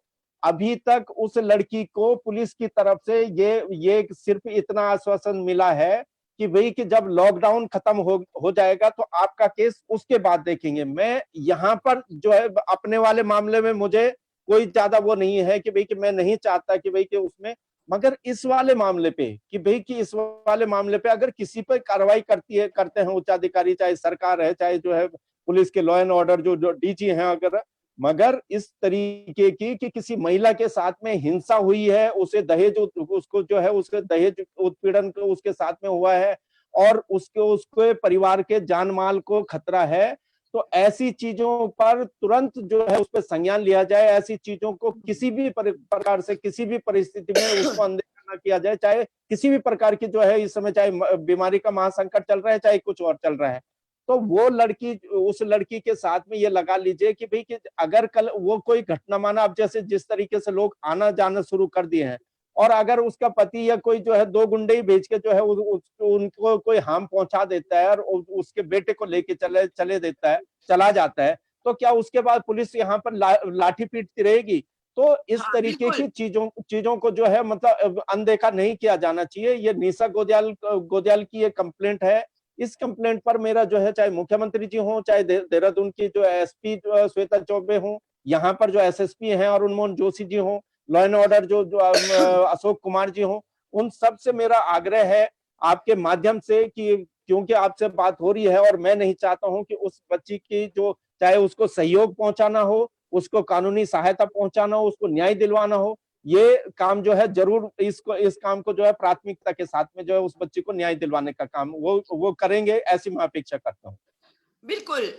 अभी तक उस लड़की को पुलिस की तरफ से ये सिर्फ इतना आश्वासन मिला है कि भाई कि जब लॉकडाउन खत्म हो जाएगा तो आपका केस उसके बाद देखेंगे। मैं यहाँ पर जो है अपने वाले मामले में मुझे कोई ज्यादा वो नहीं है कि भाई कि मैं नहीं चाहता कि भाई कि उसमें, मगर इस वाले मामले पे कि भाई कि इस वाले मामले पे अगर किसी पर कार्रवाई करते हैं उच्चाधिकारी, चाहे सरकार है, चाहे जो है पुलिस के लॉ एंड ऑर्डर जो डीजी हैं, अगर मगर इस तरीके की कि किसी महिला के साथ में हिंसा हुई है, उसे दहेज उसको जो है उसके दहेज उत्पीड़न को उसके साथ में हुआ है, और उसके परिवार के जान माल को खतरा है, तो ऐसी चीजों पर तुरंत जो है उस पर संज्ञान लिया जाए। ऐसी चीजों को किसी भी प्रकार से किसी भी परिस्थिति में उसको अनदेखा न किया जाए, चाहे किसी भी प्रकार की जो है इस समय चाहे बीमारी का महासंकट चल रहा है, चाहे कुछ और चल रहा है। तो वो लड़की, उस लड़की के साथ में ये लगा लीजिए कि भाई कि अगर कल वो कोई घटना माना, अब जैसे जिस तरीके से लोग आना जाना शुरू कर दिए हैं, और अगर उसका पति या कोई जो है 2 गुंडे ही भेज के जो है उनको कोई हार्म पहुंचा देता है और उसके बेटे को लेके चला जाता है, तो क्या उसके बाद पुलिस यहाँ पर लाठी पीटती रहेगी? तो इस हाँ तरीके बिल्कुल। की चीजों को जो है मतलब अनदेखा नहीं किया जाना चाहिए। ये निशा गोदियाल की ये कंप्लेंट है। इस कंप्लेंट पर मेरा जो है, चाहे मुख्यमंत्री जी हों, चाहे देहरादून की जो एसपी श्वेता चौबे हों, यहाँ पर जो एसएसपी हैं अरुण मोहन जोशी जी हों, लॉ एंड ऑर्डर जो अशोक कुमार जी हों, उन सब से मेरा आग्रह है आपके माध्यम से कि क्योंकि आपसे बात हो रही है और मैं नहीं चाहता हूं कि उस बच्ची की जो, चाहे उसको सहयोग पहुंचाना हो, उसको कानूनी सहायता पहुंचाना हो, उसको न्याय दिलवाना हो, ये काम जो है जरूर इस काम को जो है प्राथमिकता के साथ में जो है उस बच्ची को न्याय दिलवाने का काम वो करेंगे, ऐसी मैं अपेक्षा करता हूँ। बिल्कुल।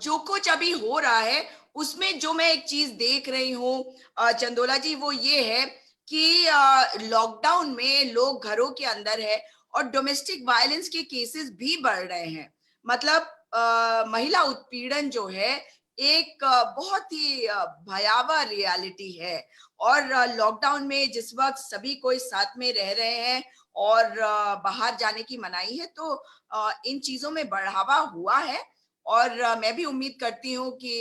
जो कुछ अभी हो रहा है उसमें जो मैं एक चीज देख रही हूँ चंदोला जी, वो ये है कि लॉकडाउन में लोग घरों के अंदर है और डोमेस्टिक वायलेंस के केसेस भी बढ़ रहे हैं। मतलब महिला उत्पीड़न जो है एक बहुत ही भयावह रियलिटी है। और लॉकडाउन में जिस वक्त सभी कोई साथ में रह रहे हैं और बाहर जाने की मनाही है, तो इन चीजों में बढ़ावा हुआ है। और मैं भी उम्मीद करती हूँ कि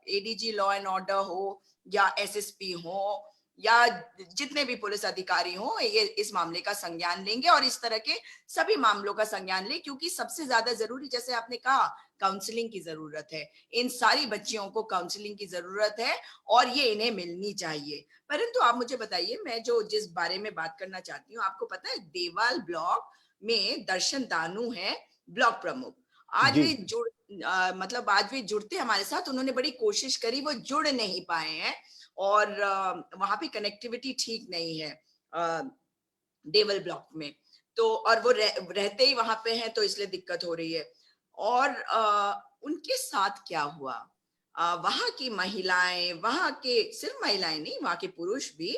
एडीजी लॉ एंड ऑर्डर हो या एसएसपी हो या जितने भी पुलिस अधिकारी हो, ये इस मामले का संज्ञान लेंगे और इस तरह के सभी मामलों का संज्ञान लें, क्योंकि सबसे ज्यादा जरूरी, जैसे आपने कहा, काउंसलिंग की जरूरत है। इन सारी बच्चियों को काउंसलिंग की जरूरत है और ये इन्हें मिलनी चाहिए। परंतु आप मुझे बताइए, मैं जो जिस बारे में बात करना चाहती हूँ, आपको पता है देवाल ब्लॉक में दर्शन दानू है ब्लॉक प्रमुख। आज जी। भी जुड़ मतलब आज भी जुड़ते हमारे साथ, उन्होंने बड़ी कोशिश करी, वो जुड़ नहीं पाए हैं और वहां पे कनेक्टिविटी ठीक नहीं है देवल ब्लॉक में। तो और वो रहते ही वहां पे हैं, तो इसलिए दिक्कत हो रही है। और उनके साथ क्या हुआ, वहां की महिलाएं, वहां के सिर्फ महिलाएं नहीं, वहां के पुरुष भी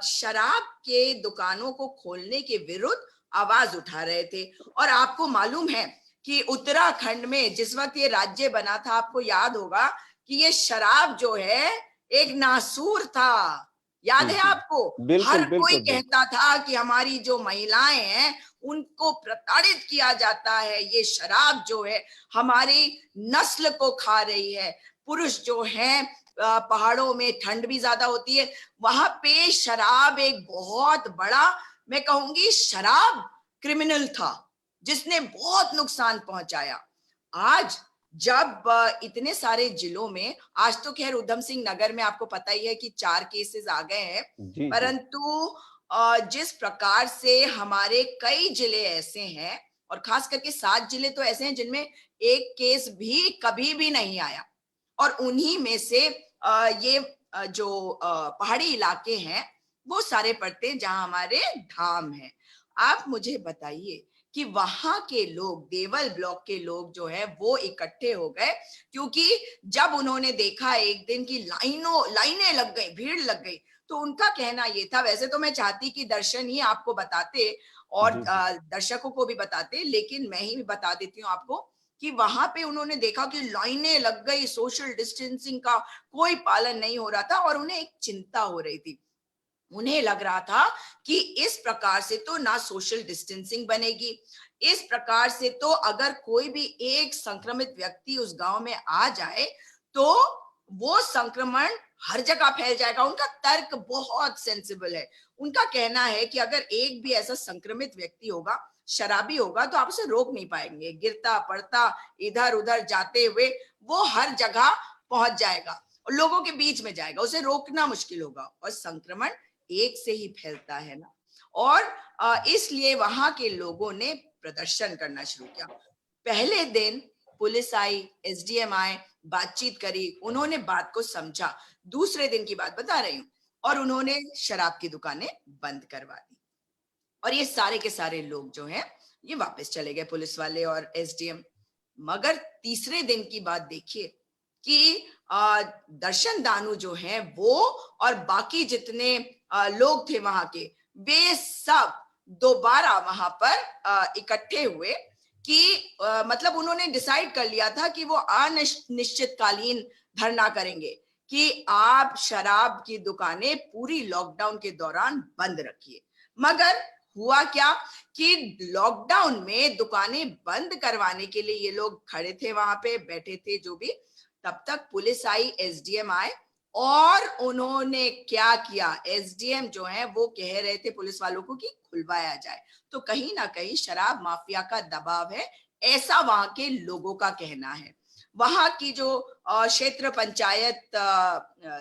शराब के दुकानों को खोलने के विरुद्ध आवाज उठा रहे थे। और आपको मालूम है कि उत्तराखंड में जिस वक्त ये राज्य बना था, आपको याद होगा कि ये शराब जो है एक नासूर था। याद जी। है जी। आपको? हर बिल्कुल कोई बिल्कुल बिल्कुल। कहता था कि हमारी जो महिलाएं हैं उनको प्रताड़ित किया जाता है, ये शराब जो है हमारी नस्ल को खा रही है। पुरुष जो हैं पहाड़ों में ठंड भी ज्यादा होती है, वहां पे शराब एक बहुत बड़ा, मैं कहूंगी शराब क्रिमिनल था, जिसने बहुत नुकसान पहुंचाया। आज जब इतने सारे जिलों में, आज तो खैर उधम सिंह नगर में आपको पता ही है कि 4 केसेस आ गए हैं, जी जी परंतु जिस प्रकार से हमारे कई जिले ऐसे हैं, और खास करके 7 जिले तो ऐसे हैं जिनमें एक केस भी कभी भी नहीं आया, और उन्हीं में से ये जो पहाड़ी इलाके हैं वो सारे पड़ते हैं जहां हमारे धाम हैं। आप मुझे बताइए कि वहां के लोग, देवल ब्लॉक के लोग जो है वो इकट्ठे हो गए, क्योंकि जब उन्होंने देखा एक दिन की लाइनें लग गई, भीड़ लग गई, तो उनका कहना ये था, वैसे तो मैं चाहती कि दर्शन ही आपको बताते और जी जी दर्शकों को भी बताते, लेकिन मैं ही बता देती हूँ आपको कि वहां पे उन्होंने देखा कि लाइनें लग गई, सोशल डिस्टेंसिंग का कोई पालन नहीं हो रहा था, और उन्हें एक चिंता हो रही थी। उन्हें लग रहा था कि इस प्रकार से तो ना सोशल डिस्टेंसिंग बनेगी, इस प्रकार से तो अगर कोई भी एक संक्रमित व्यक्ति उस गांव में आ जाए तो वो संक्रमण हर जगह फैल जाएगा। उनका तर्क बहुत सेंसिबल है। उनका कहना है कि अगर एक भी ऐसा संक्रमित व्यक्ति होगा, शराबी होगा, तो आप उसे रोक नहीं पाएंगे, गिरता पड़ता इधर उधर जाते हुए वो हर जगह पहुंच जाएगा और लोगों के बीच में जाएगा, उसे रोकना मुश्किल होगा, और संक्रमण एक से ही फैलता है ना। और इसलिए वहां के लोगों ने प्रदर्शन करना शुरू किया। पहले दिन पुलिस आई, एसडीएम आए, बातचीत करी, उन्होंने बात को समझा। दूसरे दिन की बात बता रही हूँ, और उन्होंने शराब की दुकानें बंद करवा दी, और ये सारे के सारे लोग जो हैं ये वापस चले गए, पुलिस वाले और एसडीएम। मगर तीसरे दिन की बात देखिए कि दर्शन दानू जो हैं वो और बाकी जितने लोग थे वहां के, वे सब दोबारा वहां पर इकट्ठे हुए कि मतलब उन्होंने डिसाइड कर लिया था कि वो अनिश्चितकालीन धरना करेंगे कि आप शराब की दुकानें पूरी लॉकडाउन के दौरान बंद रखिए। मगर हुआ क्या कि लॉकडाउन में दुकानें बंद करवाने के लिए ये लोग खड़े थे, वहां पे बैठे थे जो भी, तब तक पुलिस आई, एसडीएम आए, और उन्होंने क्या किया, एसडीएम जो है वो कह रहे थे पुलिस वालों को कि खुलवाया जाए। तो कहीं ना कहीं शराब माफिया का दबाव है, ऐसा वहां के लोगों का कहना है। वहां की जो क्षेत्र पंचायत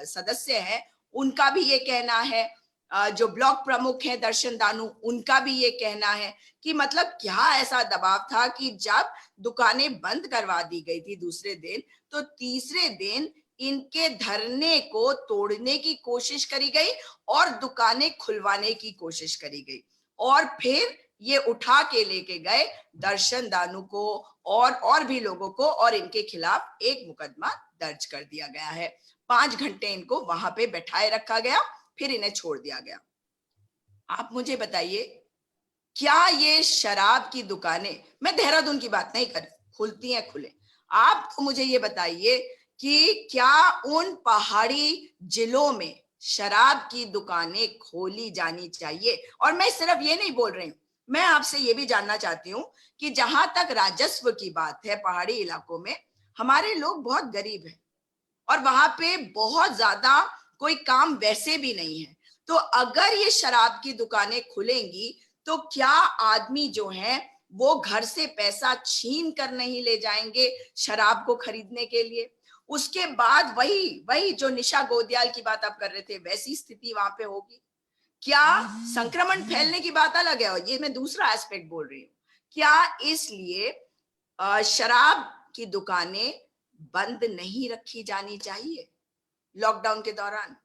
सदस्य है, उनका भी ये कहना है, जो ब्लॉक प्रमुख हैं दर्शन दानू, उनका भी ये कहना है कि मतलब क्या ऐसा दबाव था कि जब दुकानें बंद करवा दी गई थी दूसरे दिन, तो तीसरे दिन इनके धरने को तोड़ने की कोशिश करी गई और दुकानें खुलवाने की कोशिश करी गई, और फिर ये उठा के लेके गए दर्शन दानू को और भी लोगों को, और इनके खिलाफ एक मुकदमा दर्ज कर दिया गया है। 5 घंटे इनको वहां पे बैठाए रखा गया, फिर इन्हें छोड़ दिया गया। आप मुझे बताइए, क्या ये शराब की दुकानें, मैं देहरादून की बात नहीं कर रही, खुलती हैं खुले, आप तो मुझे ये बताइए कि क्या उन पहाड़ी जिलों में शराब की दुकानें खोली जानी चाहिए? और मैं सिर्फ ये नहीं बोल रही हूं, मैं आपसे ये भी जानना चाहती हूँ कि जहां तक राजस्व की बात है, पहाड़ी इलाकों में हमारे लोग बहुत गरीब हैं, और वहां पे बहुत ज्यादा कोई काम वैसे भी नहीं है। तो अगर ये शराब की दुकानें खुलेंगी तो क्या आदमी जो हैं वो घर से पैसा छीन कर नहीं ले जाएंगे शराब को खरीदने के लिए? उसके बाद वही वही जो निशा गोदियाल की बात आप कर रहे थे, वैसी स्थिति वहां पे होगी क्या? संक्रमण फैलने की बात अलग है, और ये मैं दूसरा एस्पेक्ट बोल रही हूँ। क्या इसलिए शराब की दुकानें बंद नहीं रखी जानी चाहिए लॉकडाउन के दौरान?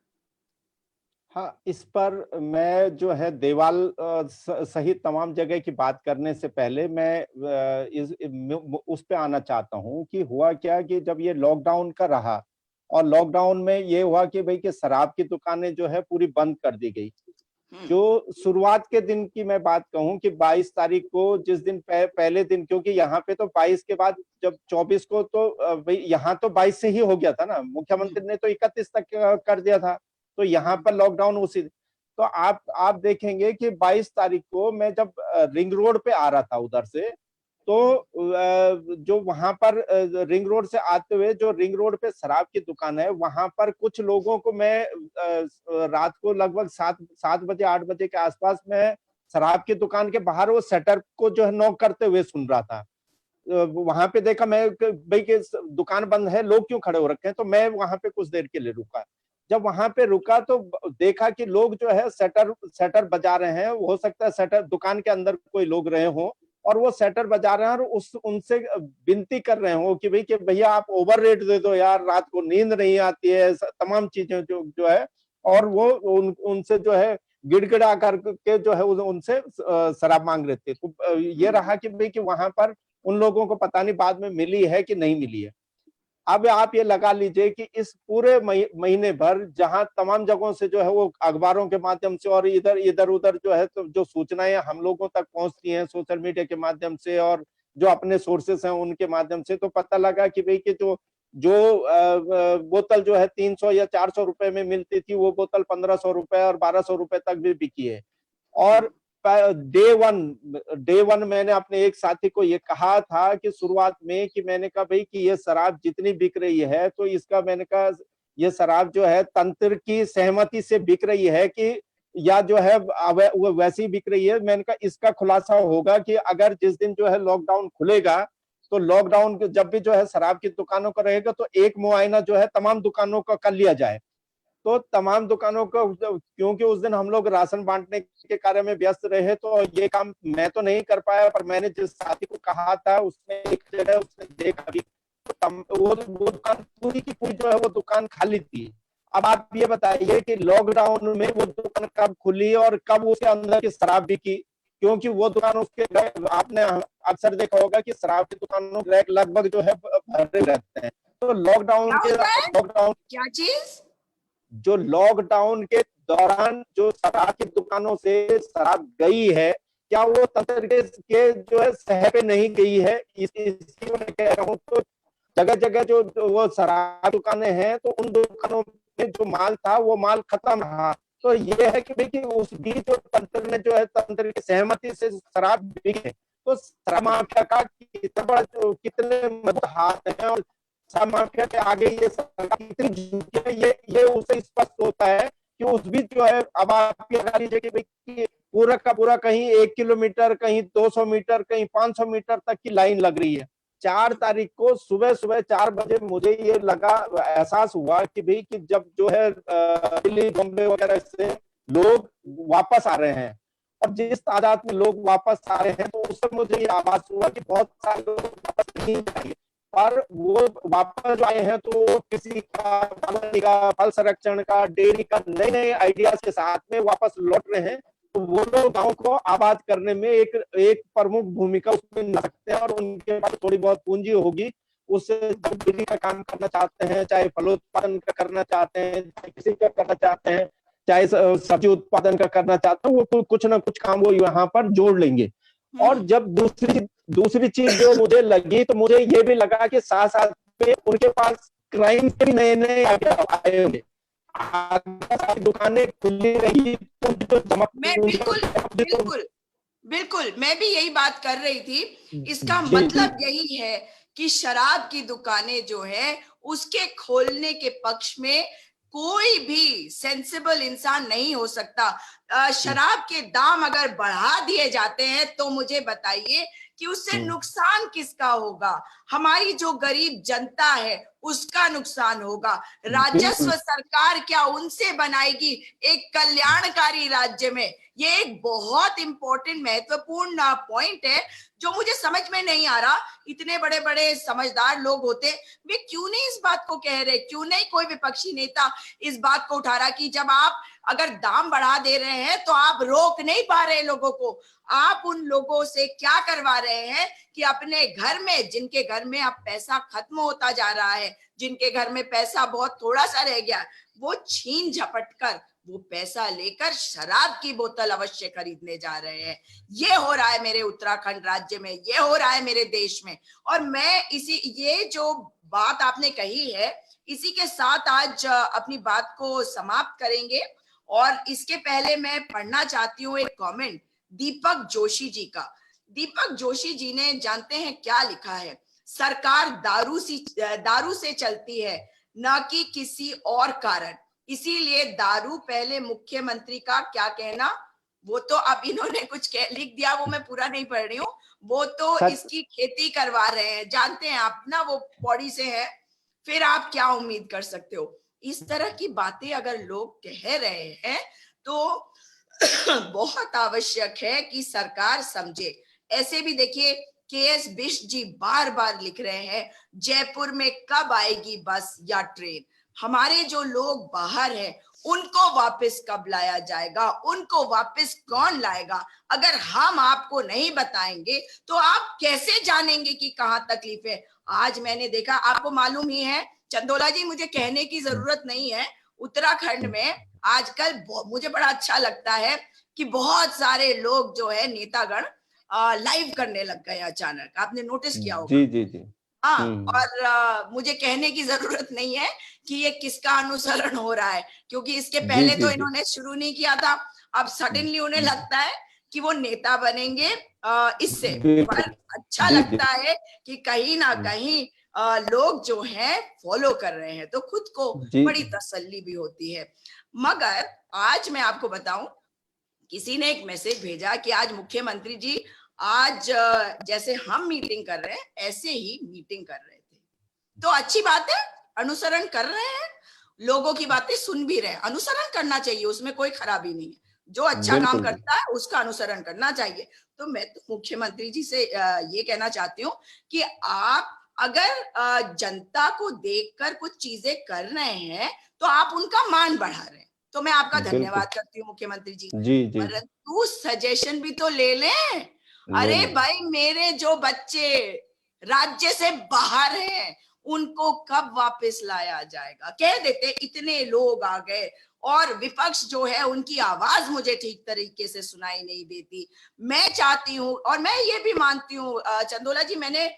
हाँ, इस पर मैं जो है देवाल सहित तमाम जगह की बात करने से पहले मैं उस पे आना चाहता हूँ कि हुआ क्या कि जब ये लॉकडाउन का रहा और लॉकडाउन में ये हुआ कि भाई कि शराब की दुकानें जो है पूरी बंद कर दी गई। हम्म। जो शुरुआत के दिन की मैं बात कहूं कि 22 तारीख को जिस दिन पहले दिन, क्योंकि यहाँ पे तो 22 के बाद जब 24 को तो भाई यहाँ तो 22 से ही हो गया था ना, मुख्यमंत्री ने तो 31 तक कर दिया था, तो यहाँ पर लॉकडाउन उसी। तो आप देखेंगे कि 22 तारीख को मैं जब रिंग रोड पे आ रहा था उधर से, तो जो वहां पर रिंग रोड से आते हुए जो रिंग रोड पे शराब की दुकान है, वहां पर कुछ लोगों को मैं रात को लगभग 7 बजे 8 बजे के आसपास में शराब की दुकान के बाहर वो शटर को जो है नॉक करते हुए सुन रहा था। वहां पे देखा मैं भाई कि दुकान बंद है, लोग क्यों खड़े हो रखे हैं, तो मैं वहां पे कुछ देर के लिए रुका। जब वहां पे रुका तो देखा कि लोग जो है शटर शटर बजा रहे हैं, हो सकता है शटर दुकान के अंदर कोई लोग रहे हो और वो शटर बजा रहे हैं और उनसे विनती कर रहे हो कि भाई कि भैया आप ओवर रेट दे दो यार, रात को नींद नहीं आती है, तमाम चीजें जो है। और वो उनसे जो है गिड़गिड़ा करके जो है उनसे शराब मांग रहे थे। तो ये रहा कि भाई कि वहां पर उन लोगों को पता नहीं बाद में मिली है कि नहीं मिली है। अब आप ये लगा लीजिए कि इस पूरे महीने भर जहां तमाम जगहों से जो है वो अखबारों के माध्यम से और इधर उधर जो है तो जो सूचनाएं हम लोगों तक पहुंचती हैं सोशल मीडिया के माध्यम से और जो अपने सोर्सेस हैं उनके माध्यम से, तो पता लगा कि भाई कि जो जो बोतल जो है 300 या 400 रुपए में मिलती थी, वो बोतल 1500 रुपए और 1200 रुपए तक भी बिकी है। और डे वन मैंने अपने एक साथी को ये कहा था कि शुरुआत में कि मैंने कहा भाई कि ये शराब जितनी बिक रही है तो इसका मैंने कहा ये शराब जो है तंत्र की सहमति से बिक रही है कि या जो है वो वैसी बिक रही है। मैंने कहा इसका खुलासा होगा कि अगर जिस दिन जो है लॉकडाउन खुलेगा तो लॉकडाउन जब भी जो है शराब की दुकानों का रहेगा तो एक मुआयना जो है तमाम दुकानों का कर लिया जाए। तो तमाम दुकानों को, क्योंकि उस दिन हम लोग राशन बांटने के कार्य में व्यस्त रहे तो ये काम मैं तो नहीं कर पाया, पर मैंने जिस साथी को कहा था उसने एक जगह उसने देखा भी, वो दुकान पूरी की पूरी जो है वो दुकान खाली थी। अब आप ये बताइए कि लॉकडाउन में वो दुकान कब खुली और कब उसके अंदर की शराब बिकी, क्योंकि वो दुकान उसके आपने अक्सर देखा होगा कि शराब की दुकानों के लगभग जो है भरे रहते हैं। तो क्या होता है, क्या चीज? जो लॉकडाउन के दौरान जो शराब की दुकानों से शराब गई है, क्या वो तंत्र के जो है सह पे नहीं गई है, इसी को मैं कह रहा हूँ। तो जगह जगह जो वो शराब दुकानें हैं तो उन दुकानों में जो माल था वो माल खत्म रहा। तो ये है कि भाई उस बीच जो तंत्र ने जो है तंत्र की सहमति से शराब बिकी है। तो शराब माफिया का कितना बड़ा कितने मजबूत हाथ है और माफिया के आगे ये सरकार कितनी झूठी है, ये उससे स्पष्ट होता है कि उस बीच जो है अब आप लगा लीजिए कि भाई पूरा का पूरा कहीं 1 किलोमीटर, कहीं 200 मीटर, कहीं 500 मीटर तक की लाइन लग रही है। 4 तारीख को सुबह सुबह 4 बजे मुझे ये लगा, एहसास हुआ कि भाई कि जब जो है दिल्ली बॉम्बे वगैरह से लोग वापस आ रहे हैं और जिस तादाद में लोग वापस आ रहे हैं तो उससे मुझे ये आभास हुआ कि बहुत सारे लोग वापस नहीं आएंगे। और वो वापस जो आए हैं तो किसी का फल संरक्षण का, डेयरी का नए नए आइडियाज के साथ में वापस लौट रहे हैं। तो वो लोग गांव को आबाद करने में एक प्रमुख भूमिका उसमें निभा सकते हैं और उनके पास थोड़ी बहुत पूंजी होगी, उससे डेयरी का काम करना चाहते हैं, चाहे फलोत्पादन का करना चाहते हैं, चाहे किसी का करना चाहते हैं, चाहे सब्जी उत्पादन का करना चाहते हैं, वो कुछ ना कुछ काम वो यहाँ पर जोड़ लेंगे। और जब दूसरी चीज जो मुझे लगी तो मुझे ये भी लगा कि साथ साथ में उनके पास क्राइम के भी नए नए आए होंगे। दुकानें खुली रही तो मैं बिल्कुल मैं भी यही बात कर रही थी। इसका मतलब यही है कि शराब की दुकानें जो है उसके खोलने के पक्ष में कोई भी सेंसिबल इंसान नहीं हो सकता। शराब के दाम अगर बढ़ा दिए जाते हैं तो मुझे बताइए कि उससे नुकसान किसका होगा? हमारी जो गरीब जनता है उसका नुकसान होगा। राजस्व सरकार क्या उनसे बनाएगी एक कल्याणकारी राज्य में? ये एक बहुत इंपॉर्टेंट महत्वपूर्ण पॉइंट है जो मुझे समझ में नहीं आ रहा। इतने बड़े बड़े समझदार लोग होते वे क्यों नहीं इस बात को कह रहे? क्यों नहीं कोई विपक्षी नेता इस बात को उठा रहा कि जब आप अगर दाम बढ़ा दे रहे हैं तो आप रोक नहीं पा रहे लोगों को, आप उन लोगों से क्या करवा रहे हैं कि अपने घर में, जिनके घर में अब पैसा खत्म होता जा रहा है, जिनके घर में पैसा बहुत थोड़ा सा रह गया, वो छीन झपट कर वो पैसा लेकर शराब की बोतल अवश्य खरीदने जा रहे हैं। ये हो रहा है मेरे उत्तराखंड राज्य में, ये हो रहा है मेरे देश में। और मैं ये जो बात आपने कही है इसी के साथ आज अपनी बात को समाप्त करेंगे। और इसके पहले मैं पढ़ना चाहती हूँ एक कमेंट दीपक जोशी जी का। दीपक जोशी जी ने जानते हैं क्या लिखा है? सरकार दारू से चलती है, न कि किसी और कारण। इसीलिए दारू पहले। मुख्यमंत्री का क्या कहना? वो तो अब इन्होंने कुछ लिख दिया, वो मैं पूरा नहीं पढ़ रही हूँ। वो तो सच इसकी खेती करवा रहे हैं, जानते हैं आप ना, वो पौड़ी से है, फिर आप क्या उम्मीद कर सकते हो? इस तरह की बातें अगर लोग कह रहे हैं तो बहुत आवश्यक है कि सरकार समझे। ऐसे भी देखिए, केएस बिष्ट जी बार बार लिख रहे हैं, जयपुर में कब आएगी बस या ट्रेन? हमारे जो लोग बाहर हैं उनको वापस कब लाया जाएगा? उनको वापस कौन लाएगा? अगर हम आपको नहीं बताएंगे तो आप कैसे जानेंगे कि कहाँ तकलीफ है? आज मैंने देखा, आपको मालूम ही है चंदोला जी, मुझे कहने की जरूरत नहीं है, उत्तराखंड में आजकल मुझे बड़ा अच्छा लगता है कि बहुत सारे लोग जो है नेतागण लाइव करने लग गए अचानक। आपने नोटिस किया होगा। जी जी जी। हाँ, और मुझे कहने की जरूरत नहीं है कि ये किसका अनुसरण हो रहा है, क्योंकि इसके जी पहले जी तो जी। इन्होंने शुरू नहीं किया था। अब सडनली उन्हें लगता है कि वो नेता बनेंगे इससे। पर बिल्कुल। अच्छा जी जी। लगता है कि कहीं ना कहीं लोग जो हैं फॉलो कर रहे हैं, तो खुद को जी बड़ी तसल्ली भी होती है। मगर आज मैं आपको बताऊं, किसी ने एक मैसेज भेजा कि आज मुख्यमंत्री जी, आज जैसे हम मीटिंग कर रहे हैं ऐसे ही मीटिंग कर रहे थे। तो अच्छी बात है, अनुसरण कर रहे हैं, लोगों की बातें सुन भी रहे हैं। अनुसरण करना चाहिए, उसमें कोई खराबी नहीं है। जो अच्छा काम बिल्कुल करता है उसका अनुसरण करना चाहिए। तो मैं तो मुख्यमंत्री जी से ये कहना चाहती हूँ कि आप अगर जनता को देखकर कुछ चीजें कर रहे हैं तो आप उनका मान बढ़ा रहे हैं, तो मैं आपका बिल्कुल। धन्यवाद करती हूँ मुख्यमंत्री जी। जी जी। परंतु सजेशन भी तो ले लें। ले अरे लें। भाई, मेरे जो बच्चे राज्य से बाहर हैं उनको कब वापस लाया जाएगा? कह देते इतने लोग आ गए, और विपक्ष जो है उनकी आवाज मुझे ठीक तरीके से सुनाई नहीं देती। मैं चाहती हूँ, और मैं ये भी मानती हूँ चंदोला जी, मैंने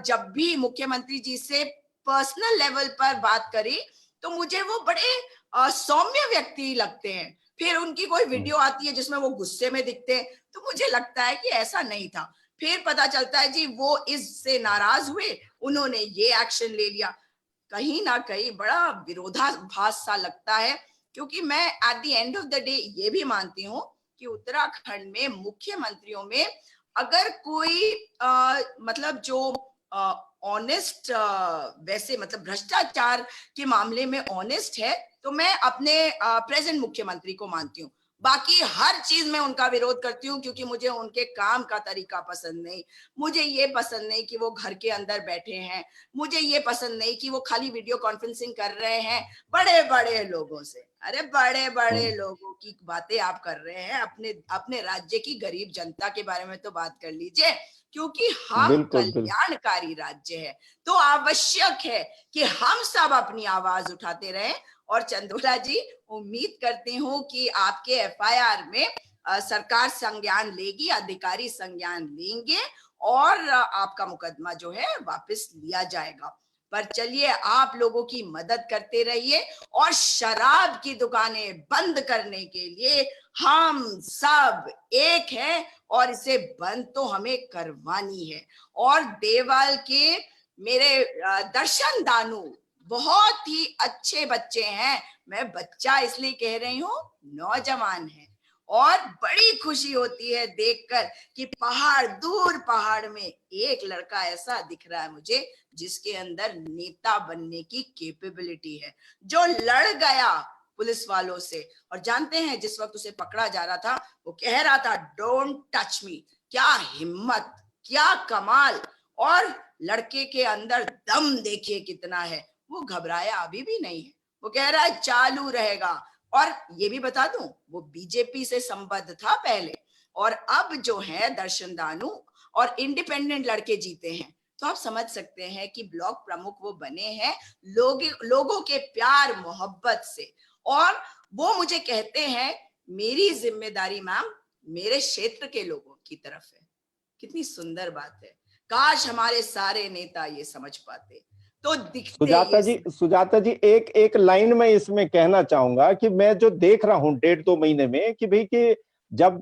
जब भी मुख्यमंत्री जी से पर्सनल लेवल पर बात करी तो मुझे वो बड़े सौम्य व्यक्ति लगते हैं। फिर उनकी कोई वीडियो आती है जिसमें वो गुस्से में दिखते हैं, तो मुझे लगता है कि ऐसा नहीं था। फिर पता चलता है जी वो इससे नाराज हुए, उन्होंने ये एक्शन ले लिया। कहीं ना कहीं बड़ा विरोधाभास सा लगता है, क्योंकि मैं at the end of the day ये भी मानती हूँ कि उत्तराखंड में मुख्यमंत्रियों में अगर कोई मतलब जो ऑनेस्ट, वैसे मतलब भ्रष्टाचार के मामले में ऑनेस्ट है, तो मैं अपने प्रेजेंट मुख्यमंत्री को मानती हूँ। बाकी हर चीज में उनका विरोध करती हूँ, क्योंकि मुझे उनके काम का तरीका पसंद नहीं। मुझे ये पसंद नहीं कि वो घर के अंदर बैठे हैं। मुझे ये पसंद नहीं कि वो खाली वीडियो कॉन्फ्रेंसिंग कर रहे हैं बड़े बड़े लोगों से। अरे बड़े बड़े लोगों की बातें आप कर रहे हैं, अपने अपने राज्य की गरीब जनता के बारे में तो बात कर लीजिए, क्योंकि हम बिल्कुल बिल्कुल। कल्याणकारी राज्य है। तो आवश्यक है कि हम सब अपनी आवाज उठाते रहें। और चंदोला जी, उम्मीद करती हूँ कि आपके एफआईआर में सरकार संज्ञान लेगी, अधिकारी संज्ञान लेंगे, और आपका मुकदमा जो है वापस लिया जाएगा। पर चलिए, आप लोगों की मदद करते रहिए, और शराब की दुकानें बंद करने के लिए हम सब एक हैं, और इसे बंद तो हमें करवानी है। और देवाल के मेरे दर्शन दानू बहुत ही अच्छे बच्चे हैं। मैं बच्चा इसलिए कह रही हूँ, नौजवान है, और बड़ी खुशी होती है देखकर कि पहाड़, दूर पहाड़ में एक लड़का ऐसा दिख रहा है मुझे जिसके अंदर नेता बनने की कैपेबिलिटी है, जो लड़ गया पुलिस वालों से। और जानते हैं, जिस वक्त उसे पकड़ा जा रहा था वो कह रहा था, डोंट टच मी। क्या हिम्मत, क्या कमाल! और लड़के के अंदर दम देखिए कितना है, वो घबराया अभी भी नहीं है। वो कह रहा है चालू रहेगा। और ये भी बता दूं, वो बीजेपी से संबद्ध था पहले, और अब जो है दर्शन दानू और इंडिपेंडेंट लड़के जीते हैं। तो आप समझ सकते हैं कि ब्लॉक प्रमुख वो बने हैं लोगों के प्यार मोहब्बत से। और वो मुझे कहते हैं, मेरी जिम्मेदारी मैम मेरे क्षेत्र के लोगों की तरफ है। कितनी सुंदर बात है, काश हमारे सारे नेता ये समझ पाते तो दिखते ये सुजाता जी, एक एक लाइन में इसमें कहना चाहूंगा कि मैं जो देख रहा हूँ 1.5-2 महीने में कि भाई कि जब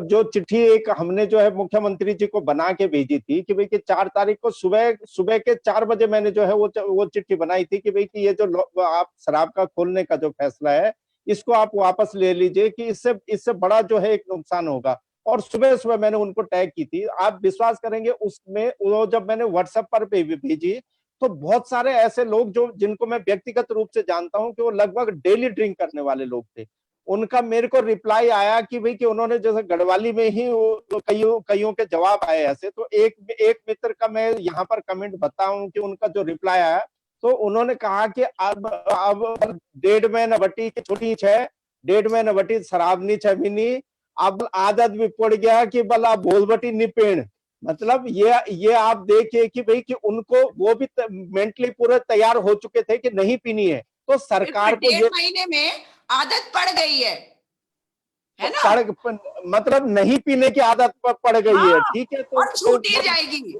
जो चिट्ठी एक हमने जो है मुख्यमंत्री जी को बना के भेजी थी कि भाई कि 4 तारीख को सुबह सुबह के 4 बजे मैंने जो है वो चिट्ठी बनाई थी कि भाई कि ये जो आप शराब का खोलने का जो फैसला है इसको आप वापस ले लीजिए कि इससे इससे बड़ा जो है एक नुकसान होगा। और सुबह सुबह मैंने उनको टैग की थी। आप विश्वास करेंगे उसमें वो जब मैंने व्हाट्सएप पर भेजी तो बहुत सारे ऐसे लोग जो जिनको मैं व्यक्तिगत रूप से जानता हूं कि वो लगभग डेली ड्रिंक करने वाले लोग थे, उनका मेरे को रिप्लाई आया कि भाई कि उन्होंने जैसे गढ़वाली में ही वो तो कईयों कईयों के जवाब आए ऐसे। तो एक एक मित्र का मैं यहाँ पर कमेंट बताऊं कि उनका जो रिप्लाई आया तो उन्होंने कहा कि अब डेढ़ में न बटी की छोटी है, डेढ़ में न बटी शराब नी छबीनी, अब आदत भी पड़ गया कि भला भोल बटी निपेण। मतलब ये आप देखिए कि भाई कि उनको वो भी मेंटली पूरे तैयार हो चुके थे कि नहीं पीनी है, तो बिल्कुल सरकार को 1.5 महीने में आदत पड़ गई है ना। मतलब नहीं पीने की आदत पड़ गई है, हाँ, ठीक है। और छूट ही जाएगी।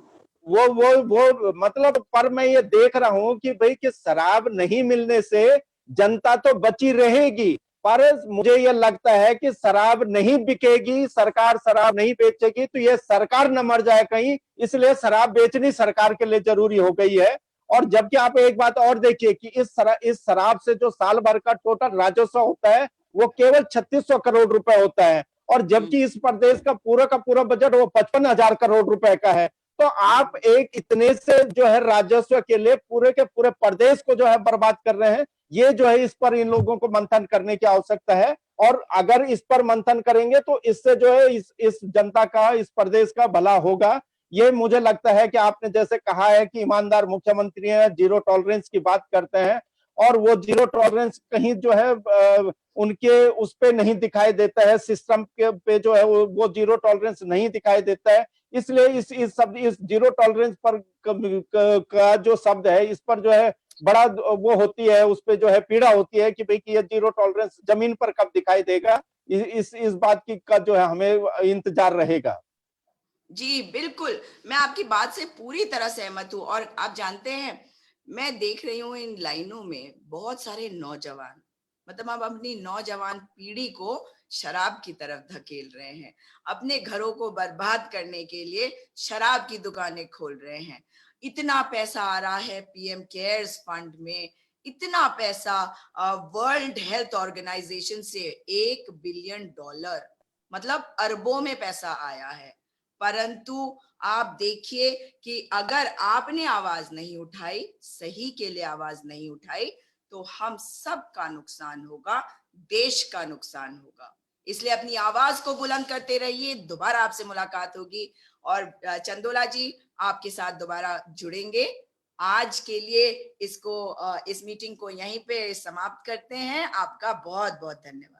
वो मतलब पर मैं ये देख रहा हूं कि भाई कि शराब नहीं मिलने से जनता तो बची रहेगी, पर मुझे ये लगता है कि शराब नहीं बिकेगी, सरकार शराब नहीं बेचेगी तो ये सरकार न मर जाए कहीं, इसलिए शराब बेचनी सरकार के लिए जरूरी हो गई है। और जबकि आप एक बात और देखिए कि इस शराब से जो साल भर का टोटल राजस्व होता है वो केवल 3600 करोड़ रुपए होता है, और जबकि इस प्रदेश का पूरा बजट वो 55,000 करोड़ रुपए का है। तो आप एक इतने से जो है राजस्व के लिए पूरे के पूरे प्रदेश को जो है बर्बाद कर रहे हैं। ये जो है इस पर इन लोगों को मंथन करने की आवश्यकता है, और अगर इस पर मंथन करेंगे तो इससे जो है इस जनता का, इस प्रदेश का भला होगा। ये मुझे लगता है कि आपने जैसे कहा है कि ईमानदार मुख्यमंत्री हैं, जीरो टॉलरेंस की बात करते हैं, और वो जीरो टॉलरेंस कहीं जो है उनके उस पे नहीं दिखाई देता है, सिस्टम के पे जो है वो जीरो टॉलरेंस नहीं दिखाई देता है। इसलिए इस जीरो टॉलरेंस पर का जो शब्द है इस पर जो है बड़ा वो होती है, उस पे जो है पीड़ा होती है कि भाई कि ये जीरो टॉलरेंस जमीन पर कब दिखाई देगा। इस बात की का जो है हमें इंतजार रहेगा। जी बिल्कुल, मैं आपकी बात से पूरी तरह सहमत हूँ। और आप जानते हैं, मैं देख रही हूँ इन लाइनों में बहुत सारे नौजवान, मतलब हम अपनी नौजवान पीढ़ी को शराब की तरफ धकेल रहे हैं, अपने घरों को बर्बाद करने के लिए शराब की दुकानें खोल रहे हैं। इतना पैसा आ रहा है पीएम केयर्स फंड में, इतना पैसा वर्ल्ड हेल्थ ऑर्गेनाइजेशन से $1 बिलियन, मतलब अरबों में पैसा आया है। परंतु आप देखिए कि अगर आपने आवाज नहीं उठाई, सही के लिए आवाज नहीं उठाई, तो हम सब का नुकसान होगा, देश का नुकसान होगा। इसलिए अपनी आवाज को बुलंद करते रहिए। दोबारा आपसे मुलाकात होगी, और चंदोला जी आपके साथ दोबारा जुड़ेंगे। आज के लिए इस मीटिंग को यहीं पे समाप्त करते हैं। आपका बहुत बहुत धन्यवाद।